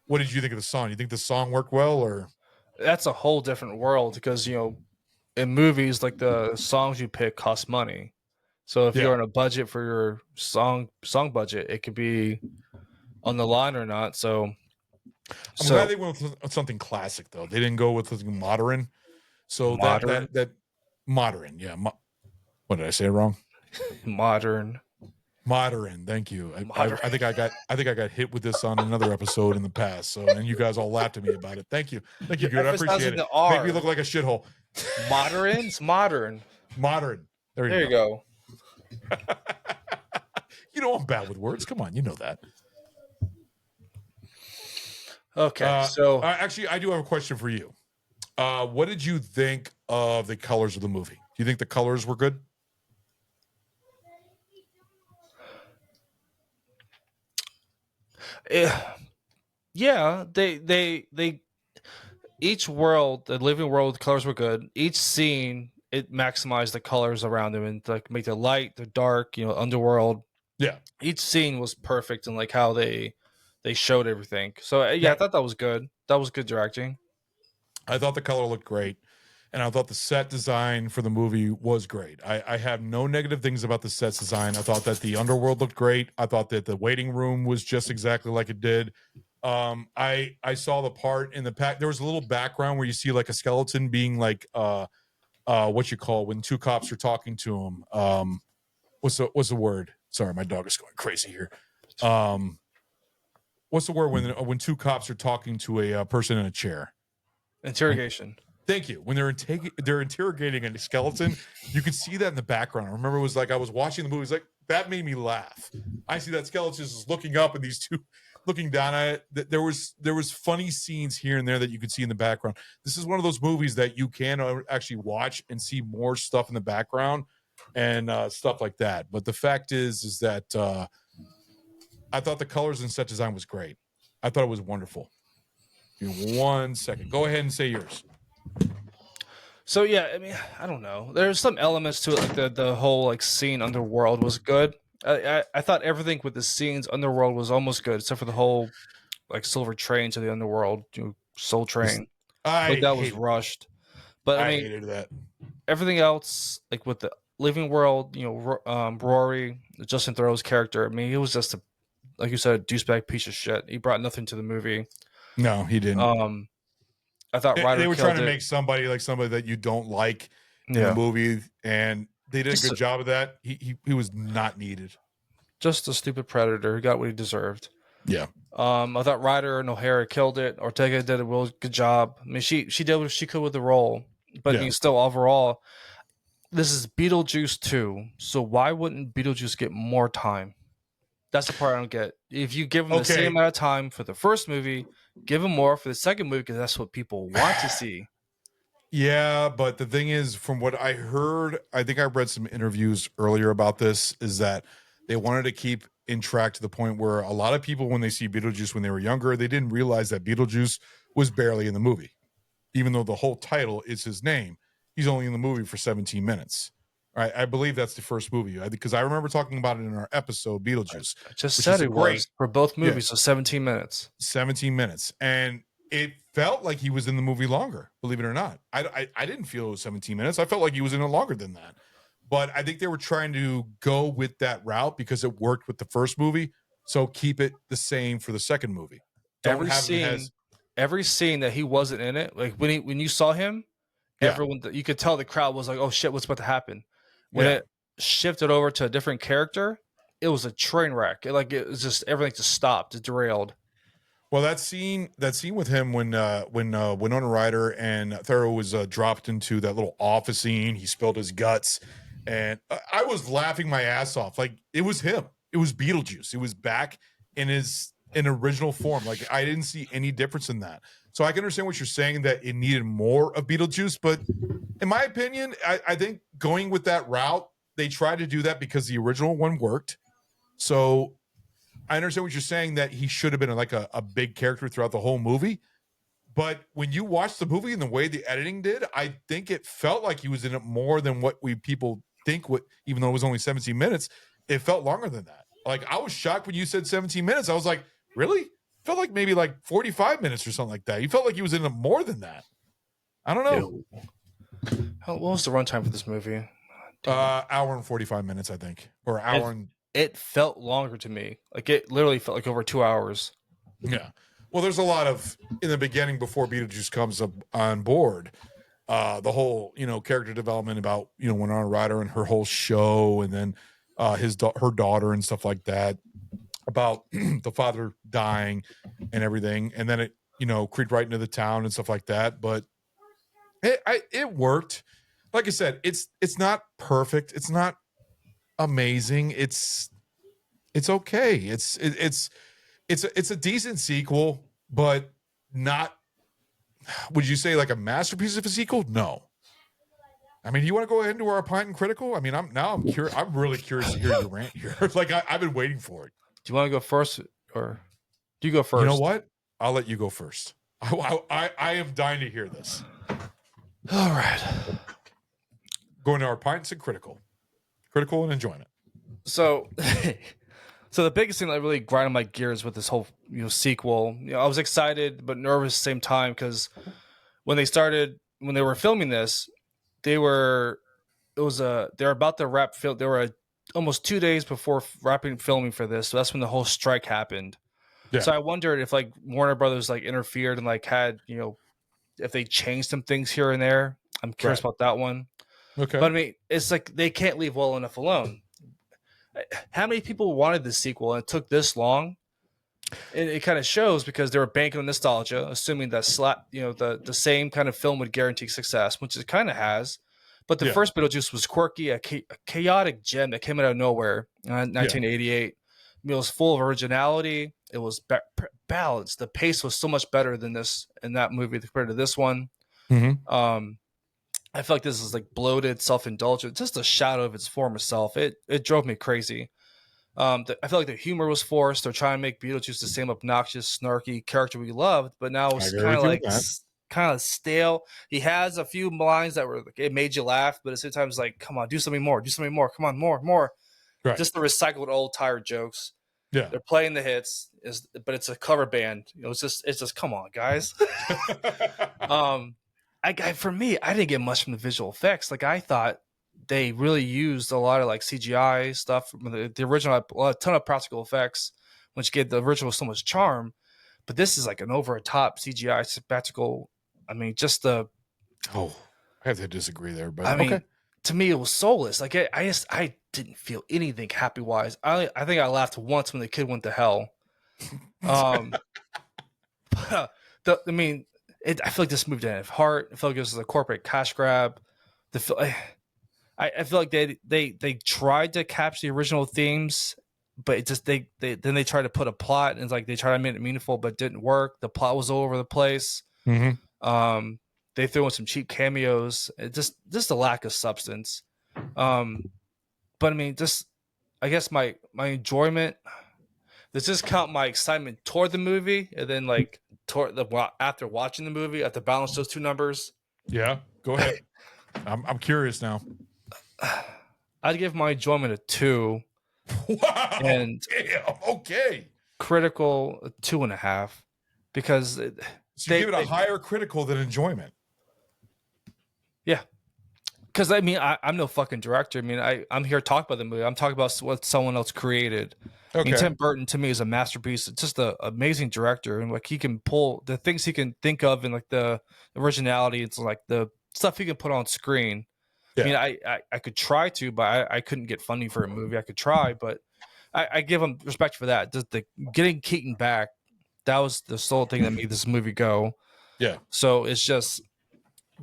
What did you think of the song? You think the song worked well, or That's a whole different world because in movies, like the songs you pick cost money. So if you're yeah? on a budget for your song budget, it could be on the line or not. So I'm glad they went with something classic though. They didn't go with something modern. So modern, that modern, yeah. What did I say wrong? modern, Modern. Thank you. modern. I think I got hit with this on another episode in the past. So and you guys all laughed at me about it. Thank you. Thank you, Gute. I appreciate it. The R. Make me look like a shithole. Modern. It's modern. Modern. There you go. You know I'm bad with words. Come on, you know that. Okay, so actually, I do have a question for you. What did you think of the colors of the movie? Do you think the colors were good? yeah, they each world, the living world, the colors were good. Each scene, it maximized the colors around them and like make the light, the dark, underworld. Yeah. Each scene was perfect and like how they showed everything. So yeah, I thought that was good. That was good directing. I thought the color looked great, and I thought the set design for the movie was great. I have no negative things about the set design. I thought that the underworld looked great. I thought that the waiting room was just exactly like it did. I saw the part in the pack. There was a little background where you see like a skeleton being like what you call when two cops are talking to him. What's the word? Sorry, my dog is going crazy here. What's the word when two cops are talking to a person in a chair? Interrogation. Thank you. When they're interrogating a skeleton, you could see that in the background. I remember it was like I was watching the movie. It was like that made me laugh. I see that skeleton just looking up and these two looking down at it. There was funny scenes here and there that you could see in the background. This is one of those movies that you can actually watch and see more stuff in the background and stuff like that. But the fact is that I thought the colors and set design was great. I thought it was wonderful. Give me 1 second. Go ahead and say yours. So yeah, I mean, I don't know. There's some elements to it, like the whole like scene underworld was good. I thought everything with the scenes underworld was almost good, except for the whole like silver train to the underworld, Soul Train. Like that was rushed. But I mean, hated that. Everything else, like with the living world, Rory, Justin Theroux's character. I mean, he was just like you said, a douchebag piece of shit. He brought nothing to the movie. No, he didn't. I thought they were trying to make somebody that you don't like in the movie, and they did a good job of that. He was not needed. Just a stupid predator. He got what he deserved. Yeah. I thought Ryder and O'Hara killed it. Ortega did a real good job. I mean, she did what she could with the role, but I mean, still overall, this is Beetlejuice 2. So why wouldn't Beetlejuice get more time? That's the part I don't get. If you give him the same amount of time for the first movie, give him more for the second movie because that's what people want to see. Yeah, but the thing is, from what I heard, I think I read some interviews earlier about this, is that they wanted to keep in track to the point where a lot of people, when they see Beetlejuice when they were younger, they didn't realize that Beetlejuice was barely in the movie. Even though the whole title is his name, he's only in the movie for 17 minutes. Right, I believe that's the first movie because I remember talking about it in our episode Beetlejuice. I just said it was for both movies, so 17 minutes. 17 minutes, and it felt like he was in the movie longer. Believe it or not, I didn't feel it was 17 minutes. I felt like he was in it longer than that. But I think they were trying to go with that route because it worked with the first movie. So keep it the same for the second movie. Every scene that he wasn't in it, like when you saw him, everyone, you could tell the crowd was like, "Oh shit, what's about to happen?" When it shifted over to a different character, it was a train wreck. It was just everything just stopped, it derailed. Well, that scene with him when Winona Ryder and Theroux was dropped into that little office scene, he spilled his guts, and I was laughing my ass off. Like it was him. It was Beetlejuice. It was back in original form. Like I didn't see any difference in that. So I can understand what you're saying, that it needed more of Beetlejuice, but in my opinion, I think going with that route, they tried to do that because the original one worked. So I understand what you're saying, that he should have been like a big character throughout the whole movie. But when you watch the movie and the way the editing did, I think it felt like he was in it more than what people think. Even though it was only 17 minutes, it felt longer than that. Like, I was shocked when you said 17 minutes. I was like, really? Felt like maybe like 45 minutes or something like that. You felt like he was in it more than that. I don't know. What was the runtime for this movie? Hour and 45 minutes, I think, or hour and. It felt longer to me. Like, it literally felt like over 2 hours. Yeah. Well, there's a lot of, in the beginning before Beetlejuice comes up on board, the whole, character development about, Winona Ryder and her whole show, and then her daughter and stuff like that, about the father dying and everything. And then it, creeped right into the town and stuff like that. But it worked. Like I said, it's not perfect. It's not amazing. It's okay. It's a decent sequel, but not, would you say, like a masterpiece of a sequel? No. I mean, you want to go ahead and do our pint and critical? I mean, I'm really curious to hear your rant here. Like, I've been waiting for it. Do you want to go first, or do you go first? You know what? I'll let you go first. I am dying to hear this. All right. Going to our pints and critical and enjoyment. So, the biggest thing that really grinded my gears with this whole sequel, I was excited but nervous at the same time, because when they were filming this, they were about to wrap film. They were almost 2 days before wrapping filming for this, so that's when the whole strike happened. Yeah. So I wondered if like Warner Brothers like interfered and like had if they changed some things here and there. I'm curious about that one. Okay. But I mean, it's like they can't leave well enough alone. How many people wanted this sequel and it took this long? And it kind of shows, because they were banking on nostalgia, assuming that the same kind of film would guarantee success, which it kind of has. But the first Beetlejuice was quirky, a chaotic gem that came out of nowhere in 1988. It was full of originality. It was balanced. The pace was so much better than this in that movie compared to this one. Mm-hmm. I feel like this is like bloated, self-indulgent, just a shadow of its former self. It drove me crazy. I feel like the humor was forced. They're trying to make Beetlejuice the same obnoxious, snarky character we loved, but now it's kind of stale. He has a few lines that were like, it made you laugh, but at the same time, it's like, come on, do something more. Come on, more. Right. Just the recycled old tired jokes. Yeah, they're playing the hits, but it's a cover band. It's just come on, guys. For me, I didn't get much from the visual effects. Like, I thought they really used a lot of like CGI stuff from the original, a ton of practical effects, which gave the original so much charm. But this is like an over the top CGI spectacle. I mean, just I have to disagree there, but I mean, to me, it was soulless. Like, I didn't feel anything happy wise. I think I laughed once when the kid went to hell. I feel like this movie didn't have heart. I feel like this was a corporate cash grab. I feel like they tried to capture the original themes, but it just they tried to put a plot, and it's like they tried to make it meaningful, but it didn't work. The plot was all over the place. Mm-hmm. They threw in some cheap cameos. It just a lack of substance. But I mean, I guess my enjoyment. Does this count my excitement toward the movie, and then like after watching the movie, I have to balance those two numbers? Yeah, go ahead. I'm curious now. I'd give my enjoyment a 2. Wow. And damn, okay. Critical a 2.5, because so you give it a higher critical than enjoyment. Yeah. Because I mean, I'm no fucking director. I mean, I'm here to talk about the movie. I'm talking about what someone else created. Okay. I mean, Tim Burton to me is a masterpiece. It's just an amazing director, and like he can pull the things he can think of, and like the originality. It's like the stuff he can put on screen. Yeah. I mean, I could try to, but I couldn't get funding for a movie. I could try, but I give him respect for that. The getting Keaton back, that was the sole thing that made this movie go. Yeah. So it's just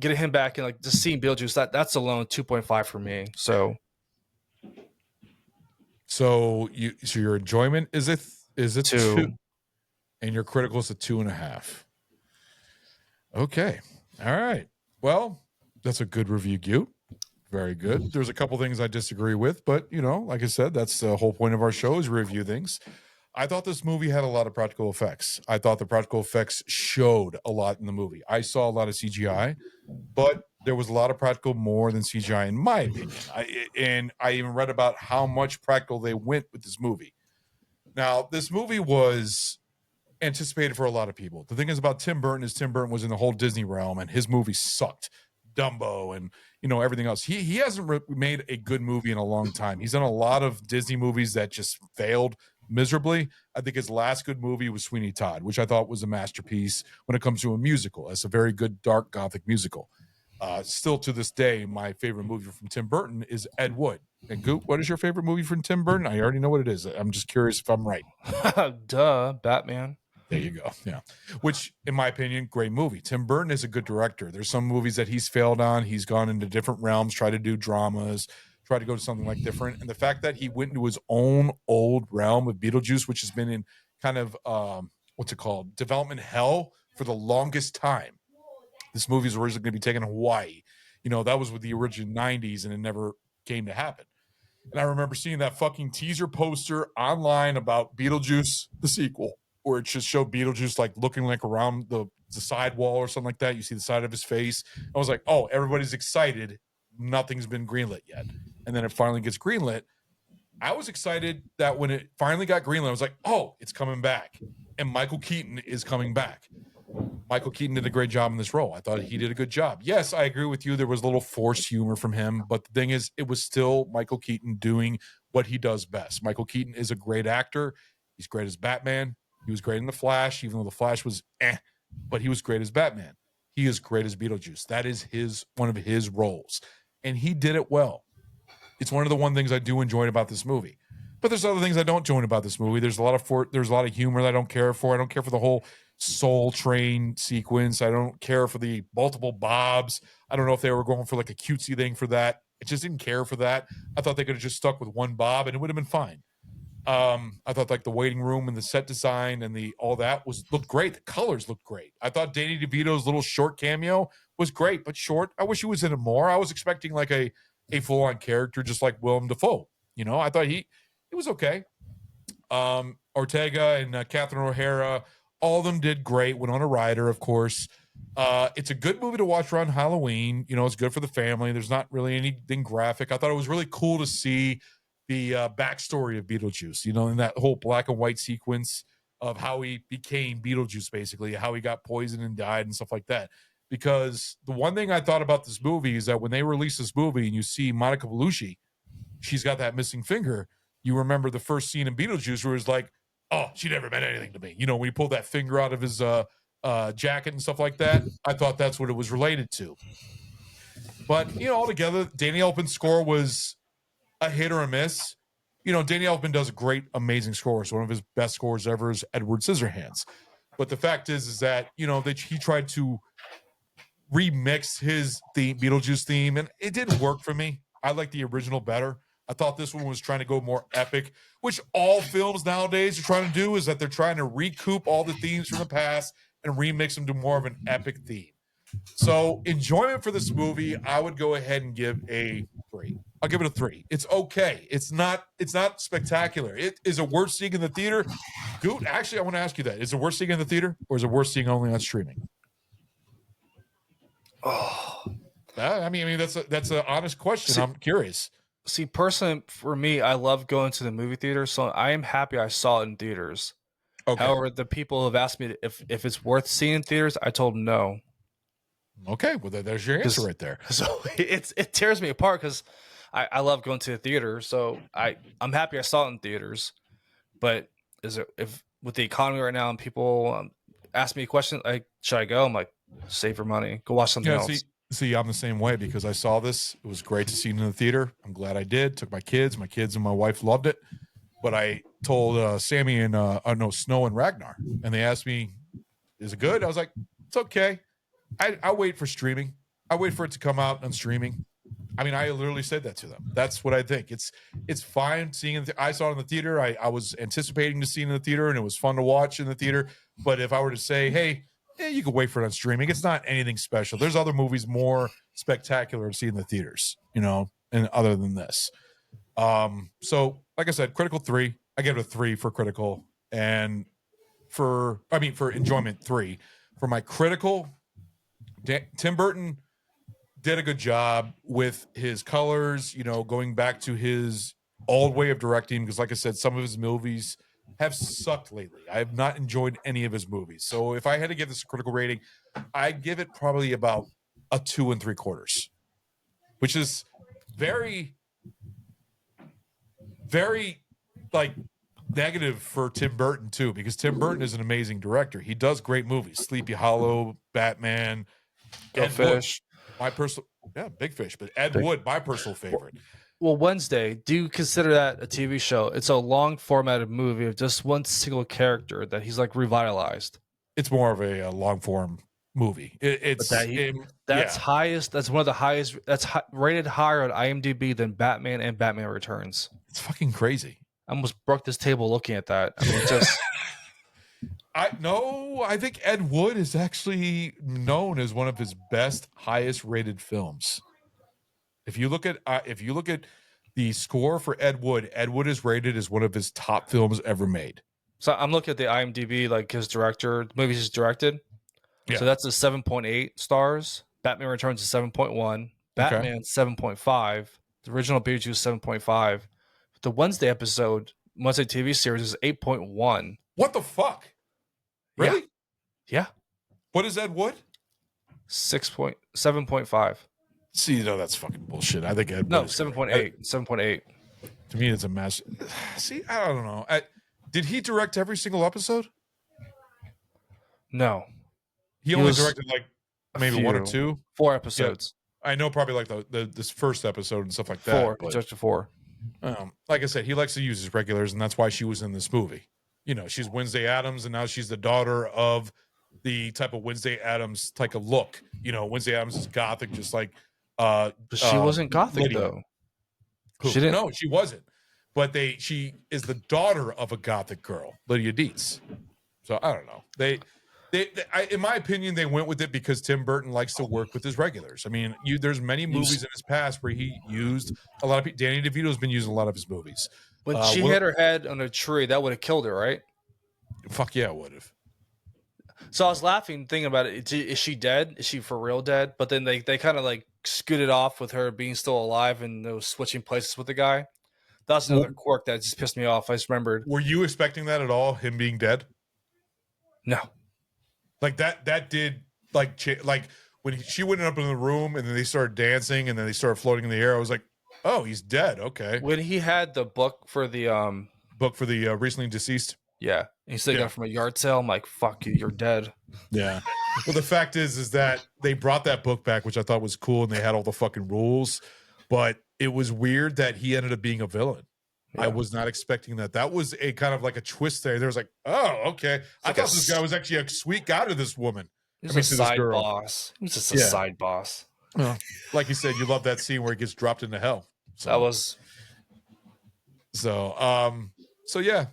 getting him back, and like just seeing Beetlejuice, that's alone 2.5 for me. So your enjoyment is a 2, and your critical is a 2.5. Okay. All right. Well, that's a good review, Gute. Very good. There's a couple things I disagree with, but like I said, that's the whole point of our show, is review things. I thought this movie had a lot of practical effects. I thought the practical effects showed a lot in the movie. I saw a lot of CGI, but there was a lot of practical more than CGI, in my opinion. And I even read about how much practical they went with this movie. Now, this movie was anticipated for a lot of people. The thing is about Tim Burton is Tim Burton was in the whole Disney realm, and his movie sucked. Dumbo and everything else. He hasn't made a good movie in a long time. He's done a lot of Disney movies that just failed miserably. I think his last good movie was Sweeney Todd, which I thought was a masterpiece when it comes to a musical. It's a very good dark gothic musical. Still to this day, my favorite movie from Tim Burton is Ed Wood. And Goot, what is your favorite movie from Tim Burton? I already know what it is. I'm just curious if I'm right. Duh, Batman. There you go. Yeah. Which, in my opinion, great movie. Tim Burton is a good director. There's some movies that he's failed on. He's gone into different realms, tried to do dramas, tried to go to something like different. And the fact that he went into his own old realm of Beetlejuice, which has been in kind of, what's it called? Development hell for the longest time. This movie is originally going to be taken in Hawaii. That was with the original 90s, and it never came to happen. And I remember seeing that fucking teaser poster online about Beetlejuice, the sequel, where it just showed Beetlejuice like looking like around the side wall or something like that. You see the side of his face. I was like, oh, everybody's excited. Nothing's been greenlit yet. And then it finally gets greenlit. I was excited that when it finally got greenlit, I was like, oh, it's coming back. And Michael Keaton is coming back. Michael Keaton did a great job in this role. I thought he did a good job. Yes, I agree with you. There was a little forced humor from him, but the thing is, it was still Michael Keaton doing what he does best. Michael Keaton is a great actor. He's great as Batman. He was great in The Flash, even though The Flash was but he was great as Batman. He is great as Beetlejuice. That is one of his roles, and he did it well. It's one of the one things I do enjoy about this movie. But there's other things I don't enjoy about this movie. There's a lot of humor that I don't care for. I don't care for the whole Soul Train sequence. I don't care for the multiple Bobs. I don't know if they were going for like a cutesy thing for that. I just didn't care for that. I thought they could have just stuck with one Bob and it would have been fine. I thought like the waiting room and the set design and all that looked great. The colors looked great. I thought Danny DeVito's little short cameo was great, but short. I wish he was in it more. I was expecting like a full-on character just like Willem Dafoe. I thought he was okay. Ortega and Catherine O'Hara, all of them did great. Winona Ryder, of course. It's a good movie to watch around Halloween. It's good for the family. There's not really anything graphic. I thought it was really cool to see the backstory of Beetlejuice, in that whole black and white sequence of how he became Beetlejuice, basically, how he got poisoned and died and stuff like that. Because the one thing I thought about this movie is that when they released this movie and you see Monica Bellucci, she's got that missing finger. You remember the first scene in Beetlejuice where it's like, oh, she never meant anything to me. When he pulled that finger out of his jacket and stuff like that, I thought that's what it was related to. But, altogether, Danny Elfman's score was a hit or a miss. Danny Elfman does a great, amazing score. So one of his best scores ever is Edward Scissorhands. But the fact is that, that he tried to remix his Beetlejuice theme, and it didn't work for me. I like the original better. I thought this one was trying to go more epic, which all films nowadays are trying to do, is that they're trying to recoup all the themes from the past and remix them to more of an epic theme. So enjoyment for this movie, I would go ahead and give a 3. I'll give it a 3. It's okay. It's not spectacular. Is it worth seeing in the theater? Goot, actually, I want to ask you that. Is it worth seeing in the theater, or is it worth seeing only on streaming? Oh, I mean that's an honest question. I'm curious. See, personally, for me, I love going to the movie theater, so I am happy I saw it in theaters. Okay. However, the people have asked me if it's worth seeing in theaters. I told them no. Okay, well, there's your answer right there. So it tears me apart because I love going to the theater. So I'm happy I saw it in theaters. But if with the economy right now and people ask me a question like, should I go? I'm like, save your money, go watch something else. See, I'm the same way because I saw this. It was great to see it in the theater. I'm glad I did. Took my kids. My kids and my wife loved it. But I told Sammy and Snow and Ragnar, and they asked me, "Is it good?" I was like, "It's okay." I wait for streaming. I wait for it to come out on streaming. I mean, I literally said that to them. That's what I think. It's fine seeing it. I saw it in the theater. I was anticipating to see it in the theater, and it was fun to watch in the theater. But if I were to say, hey, you can wait for it on streaming, it's not anything special. There's other movies more spectacular to see in the theaters, and other than this. So, like I said, critical 3. I give it a 3 for critical. And for enjoyment 3. For my critical, Tim Burton did a good job with his colors, going back to his old way of directing, because like I said, some of his movies have sucked lately. I have not enjoyed any of his movies. So if I had to give this a critical rating, I'd give it probably about a 2 3/4, which is very, very like negative for Tim Burton too, because Tim Burton is an amazing director. He does great movies. Sleepy Hollow, Batman, Go Ed Fish. Wood, my personal Big Fish, but Ed Wood, my personal favorite. Well, Wednesday, do you consider that a TV show? It's a long formatted movie of just one single character that he's like revitalized. It's more of a long form movie. That's highest. That's one of the highest. That's rated higher on IMDb than Batman and Batman Returns. It's fucking crazy. I almost broke this table looking at that. I mean, just. I think Ed Wood is actually known as one of his best, highest rated films. If you look at the score for Ed Wood is rated as one of his top films ever made. So I'm looking at the IMDb, like his director, the movies he's directed. Yeah. So that's a 7.8 stars. Batman Returns is 7.1. Batman 7.5. The original Beetlejuice 7.5. The Wednesday TV series is 8.1. What the fuck? Really? Yeah. What is Ed Wood? 7.5. See, no, that's fucking bullshit. I think Ed Wood. No, 7.8. 7.8. To me, it's a mess. See, I don't know. Did he direct every single episode? No. He only directed like maybe 1 or 2? 4 episodes. Yeah. I know probably like this first episode and stuff like that. 4. He directed 4. Like I said, he likes to use his regulars, and that's why she was in this movie. She's Wednesday Addams, and now she's the daughter of the type of Wednesday Addams type of look. Wednesday Addams is gothic, just like. But she wasn't gothic Lydia. though. She didn't. No, she wasn't. But she is the daughter of a gothic girl, Lydia Deetz. So I don't know. They in my opinion, they went with it because Tim Burton likes to work with his regulars. I mean, there's many movies in his past where he used a lot of people. Danny DeVito's been using a lot of his movies. When she had her head on a tree, that would have killed her, right? Fuck yeah, it would have. So I was laughing, thinking about it. Is she dead? Is she for real dead? But then they kind of like scooted off with her being still alive and they was switching places with the guy. That's another quirk that just pissed me off. I just remembered. Were you expecting that at all? Him being dead? No. Like that did like when she went up in the room and then they started dancing and then they started floating in the air. I was like, oh, he's dead. Okay. When he had the book for the recently deceased. Yeah. He said he got it from a yard sale. I'm like, fuck you, you're dead. Yeah. Well, the fact is that they brought that book back, which I thought was cool, and they had all the fucking rules. But it was weird that he ended up being a villain. Yeah. I was not expecting that. That was a kind of like a twist there. There was like, oh, okay. I thought this guy was actually a sweet guy to this woman. He's a side boss. He's just a side boss. Well, like you said, you love that scene where he gets dropped into hell. So, that was. So yeah.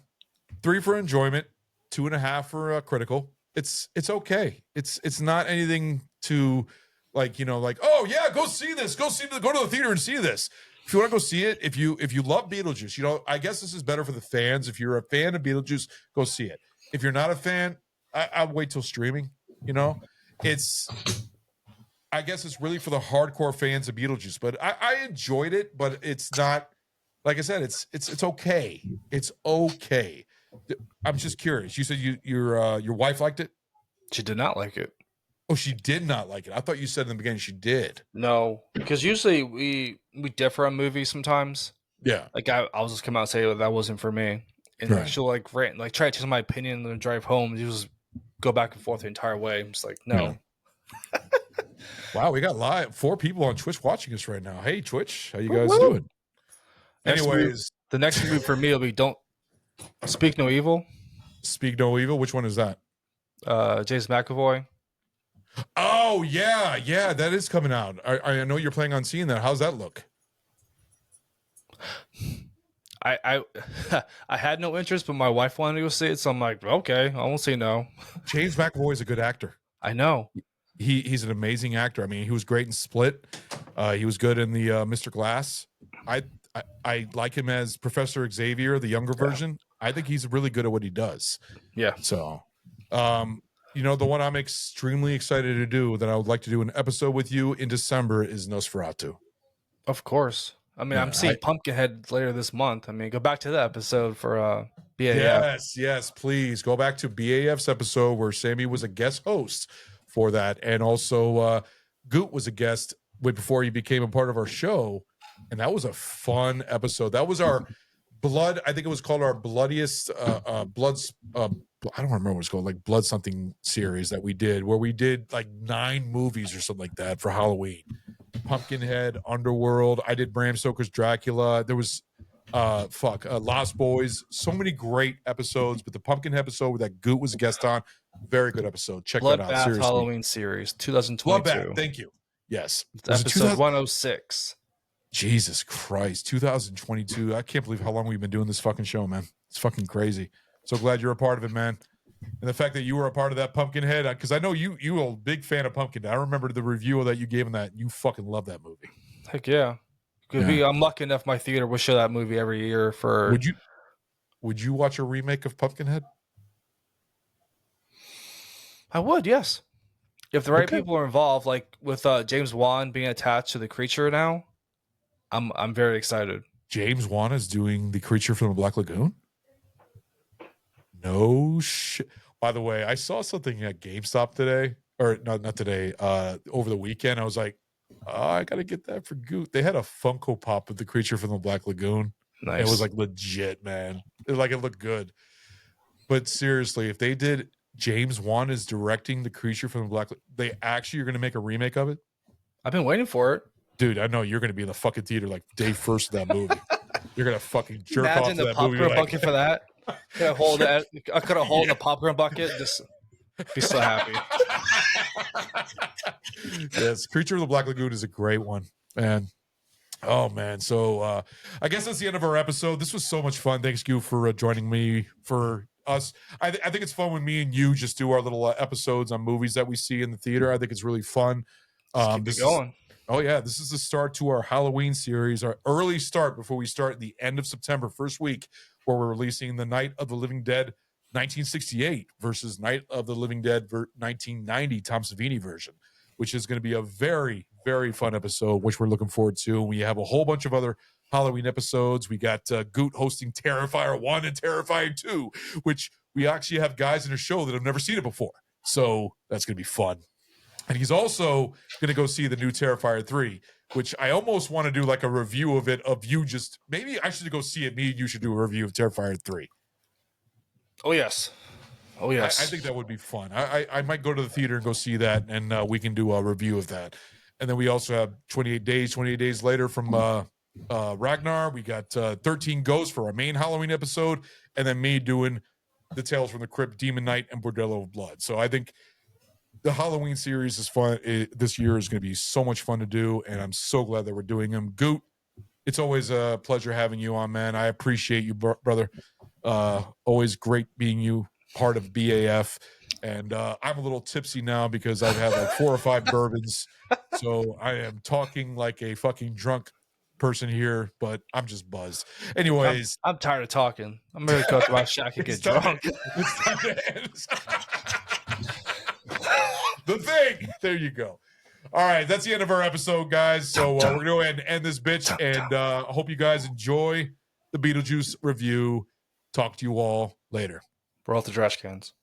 3 for enjoyment, 2.5 for critical. It's okay. It's not anything to like, oh yeah, go see this. Go to the theater and see this. If you want to go see it, if you love Beetlejuice, I guess this is better for the fans. If you're a fan of Beetlejuice, go see it. If you're not a fan, I'll wait till streaming. I guess it's really for the hardcore fans of Beetlejuice. But I enjoyed it, but it's not. Like I said, it's okay. It's okay. I'm just curious. You said your wife liked it? She did not like it. Oh, she did not like it. I thought you said in the beginning she did. No, because usually we differ on movies sometimes. Yeah. Like I'll just come out and say that wasn't for me, and she'll like rant, like try to tell my opinion and then drive home. You just go back and forth the entire way. I'm just like, no. Yeah. Wow, we got 4 people on Twitch watching us right now. Hey, Twitch, how you guys doing? Anyways, the next movie for me will be Don't Speak No Evil. Speak No Evil. Which one is that? James McAvoy. Oh yeah, that is coming out. I know you're planning on seeing that. How's that look? I had no interest, but my wife wanted to go see it, so I'm like, okay, I won't say no. James McAvoy is a good actor. I know. He's an amazing actor. I mean, he was great in Split. He was good in the Mr. Glass. I like him as Professor Xavier, the younger version. I think he's really good at what he does. Yeah. So, the one I'm extremely excited to do that I would like to do an episode with you in December is Nosferatu. Of course. I mean, I'm seeing Pumpkinhead later this month. I mean, go back to that episode for BAF. Yes, please go back to BAF's episode where Sammy was a guest host for that, and also Gute was a guest before he became a part of our show, and that was a fun episode. That was our blood. I think it was called our bloodiest bloods. I don't remember what it's called, like blood something series that we did, where we did like 9 movies or something like that for Halloween. Pumpkinhead, Underworld. I did Bram Stoker's Dracula. There was Lost Boys. So many great episodes, but the Pumpkinhead episode that Gute was a guest on, very good episode. Check that out. Bloodbath Seriously. Halloween series 2022. Bloodbath. Thank you. Yes. It's episode 106. Jesus Christ, 2022. I can't believe how long we've been doing this fucking show, man. It's fucking crazy. So glad you're a part of it, man. And the fact that you were a part of that Pumpkinhead, because I know you were a big fan of Pumpkinhead. I remember the review that you gave him that. You fucking love that movie. Heck yeah. I'm lucky enough my theater will show that movie every year for... Would you watch a remake of Pumpkinhead? I would, yes. If the right people are involved, like with James Wan being attached to the creature now, I'm very excited. James Wan is doing the creature from the Black Lagoon? No shit. By the way, I saw something at GameStop today, or not today, over the weekend. I was like, I gotta get that for Gute. They had a Funko Pop of the creature from the Black Lagoon. Nice. It was like legit, man. It looked good. But seriously, if they did, James Wan is directing the creature from the Black Lagoon, they actually are gonna make a remake of it? I've been waiting for it. Dude, I know you're gonna be in the fucking theater like day first of that movie. You're gonna fucking jerk off to that movie. Imagine the popcorn bucket for that. Could I hold that? I could have hold the popcorn bucket. Just be so happy. Yes, Creature of the Black Lagoon is a great one, man. Oh man, so I guess that's the end of our episode. This was so much fun. Thanks you for joining me for us. I think it's fun when me and you just do our little episodes on movies that we see in the theater. I think it's really fun. Keep it going. This is the start to our Halloween series, our early start before we start the end of September, first week, where we're releasing the Night of the Living Dead 1968 versus Night of the Living Dead 1990 Tom Savini version, which is going to be a very, very fun episode, which we're looking forward to. We have a whole bunch of other Halloween episodes. We got Gute hosting Terrifier 1 and Terrifier 2, which we actually have guys in a show that have never seen it before. So that's going to be fun. And he's also going to go see the new Terrifier 3, which I almost want to do like a review of it, of you just, maybe I should go see it. Me and you should do a review of Terrifier 3. Oh, yes. Oh, yes. I think that would be fun. I might go to the theater and go see that, and we can do a review of that. And then we also have 28 days later from Ragnar. We got 13 Ghosts for our main Halloween episode, and then me doing the Tales from the Crypt, Demon Knight, and Bordello of Blood. So I think the Halloween series is fun. This year is going to be so much fun to do, and I'm so glad that we're doing them. Gute, it's always a pleasure having you on, man. I appreciate you, brother. Always great being you part of BAF. And I'm a little tipsy now because I've had like 4 or 5 bourbons. So I am talking like a fucking drunk person here, but I'm just buzzed. Anyways. I'm tired of talking. I'm ready to talk about Shaq and get drunk. It's time to end. The thing. There you go. All right. That's the end of our episode, guys. So we're going to go ahead and end this bitch. And I hope you guys enjoy the Beetlejuice review. Talk to you all later. We're off the trash cans.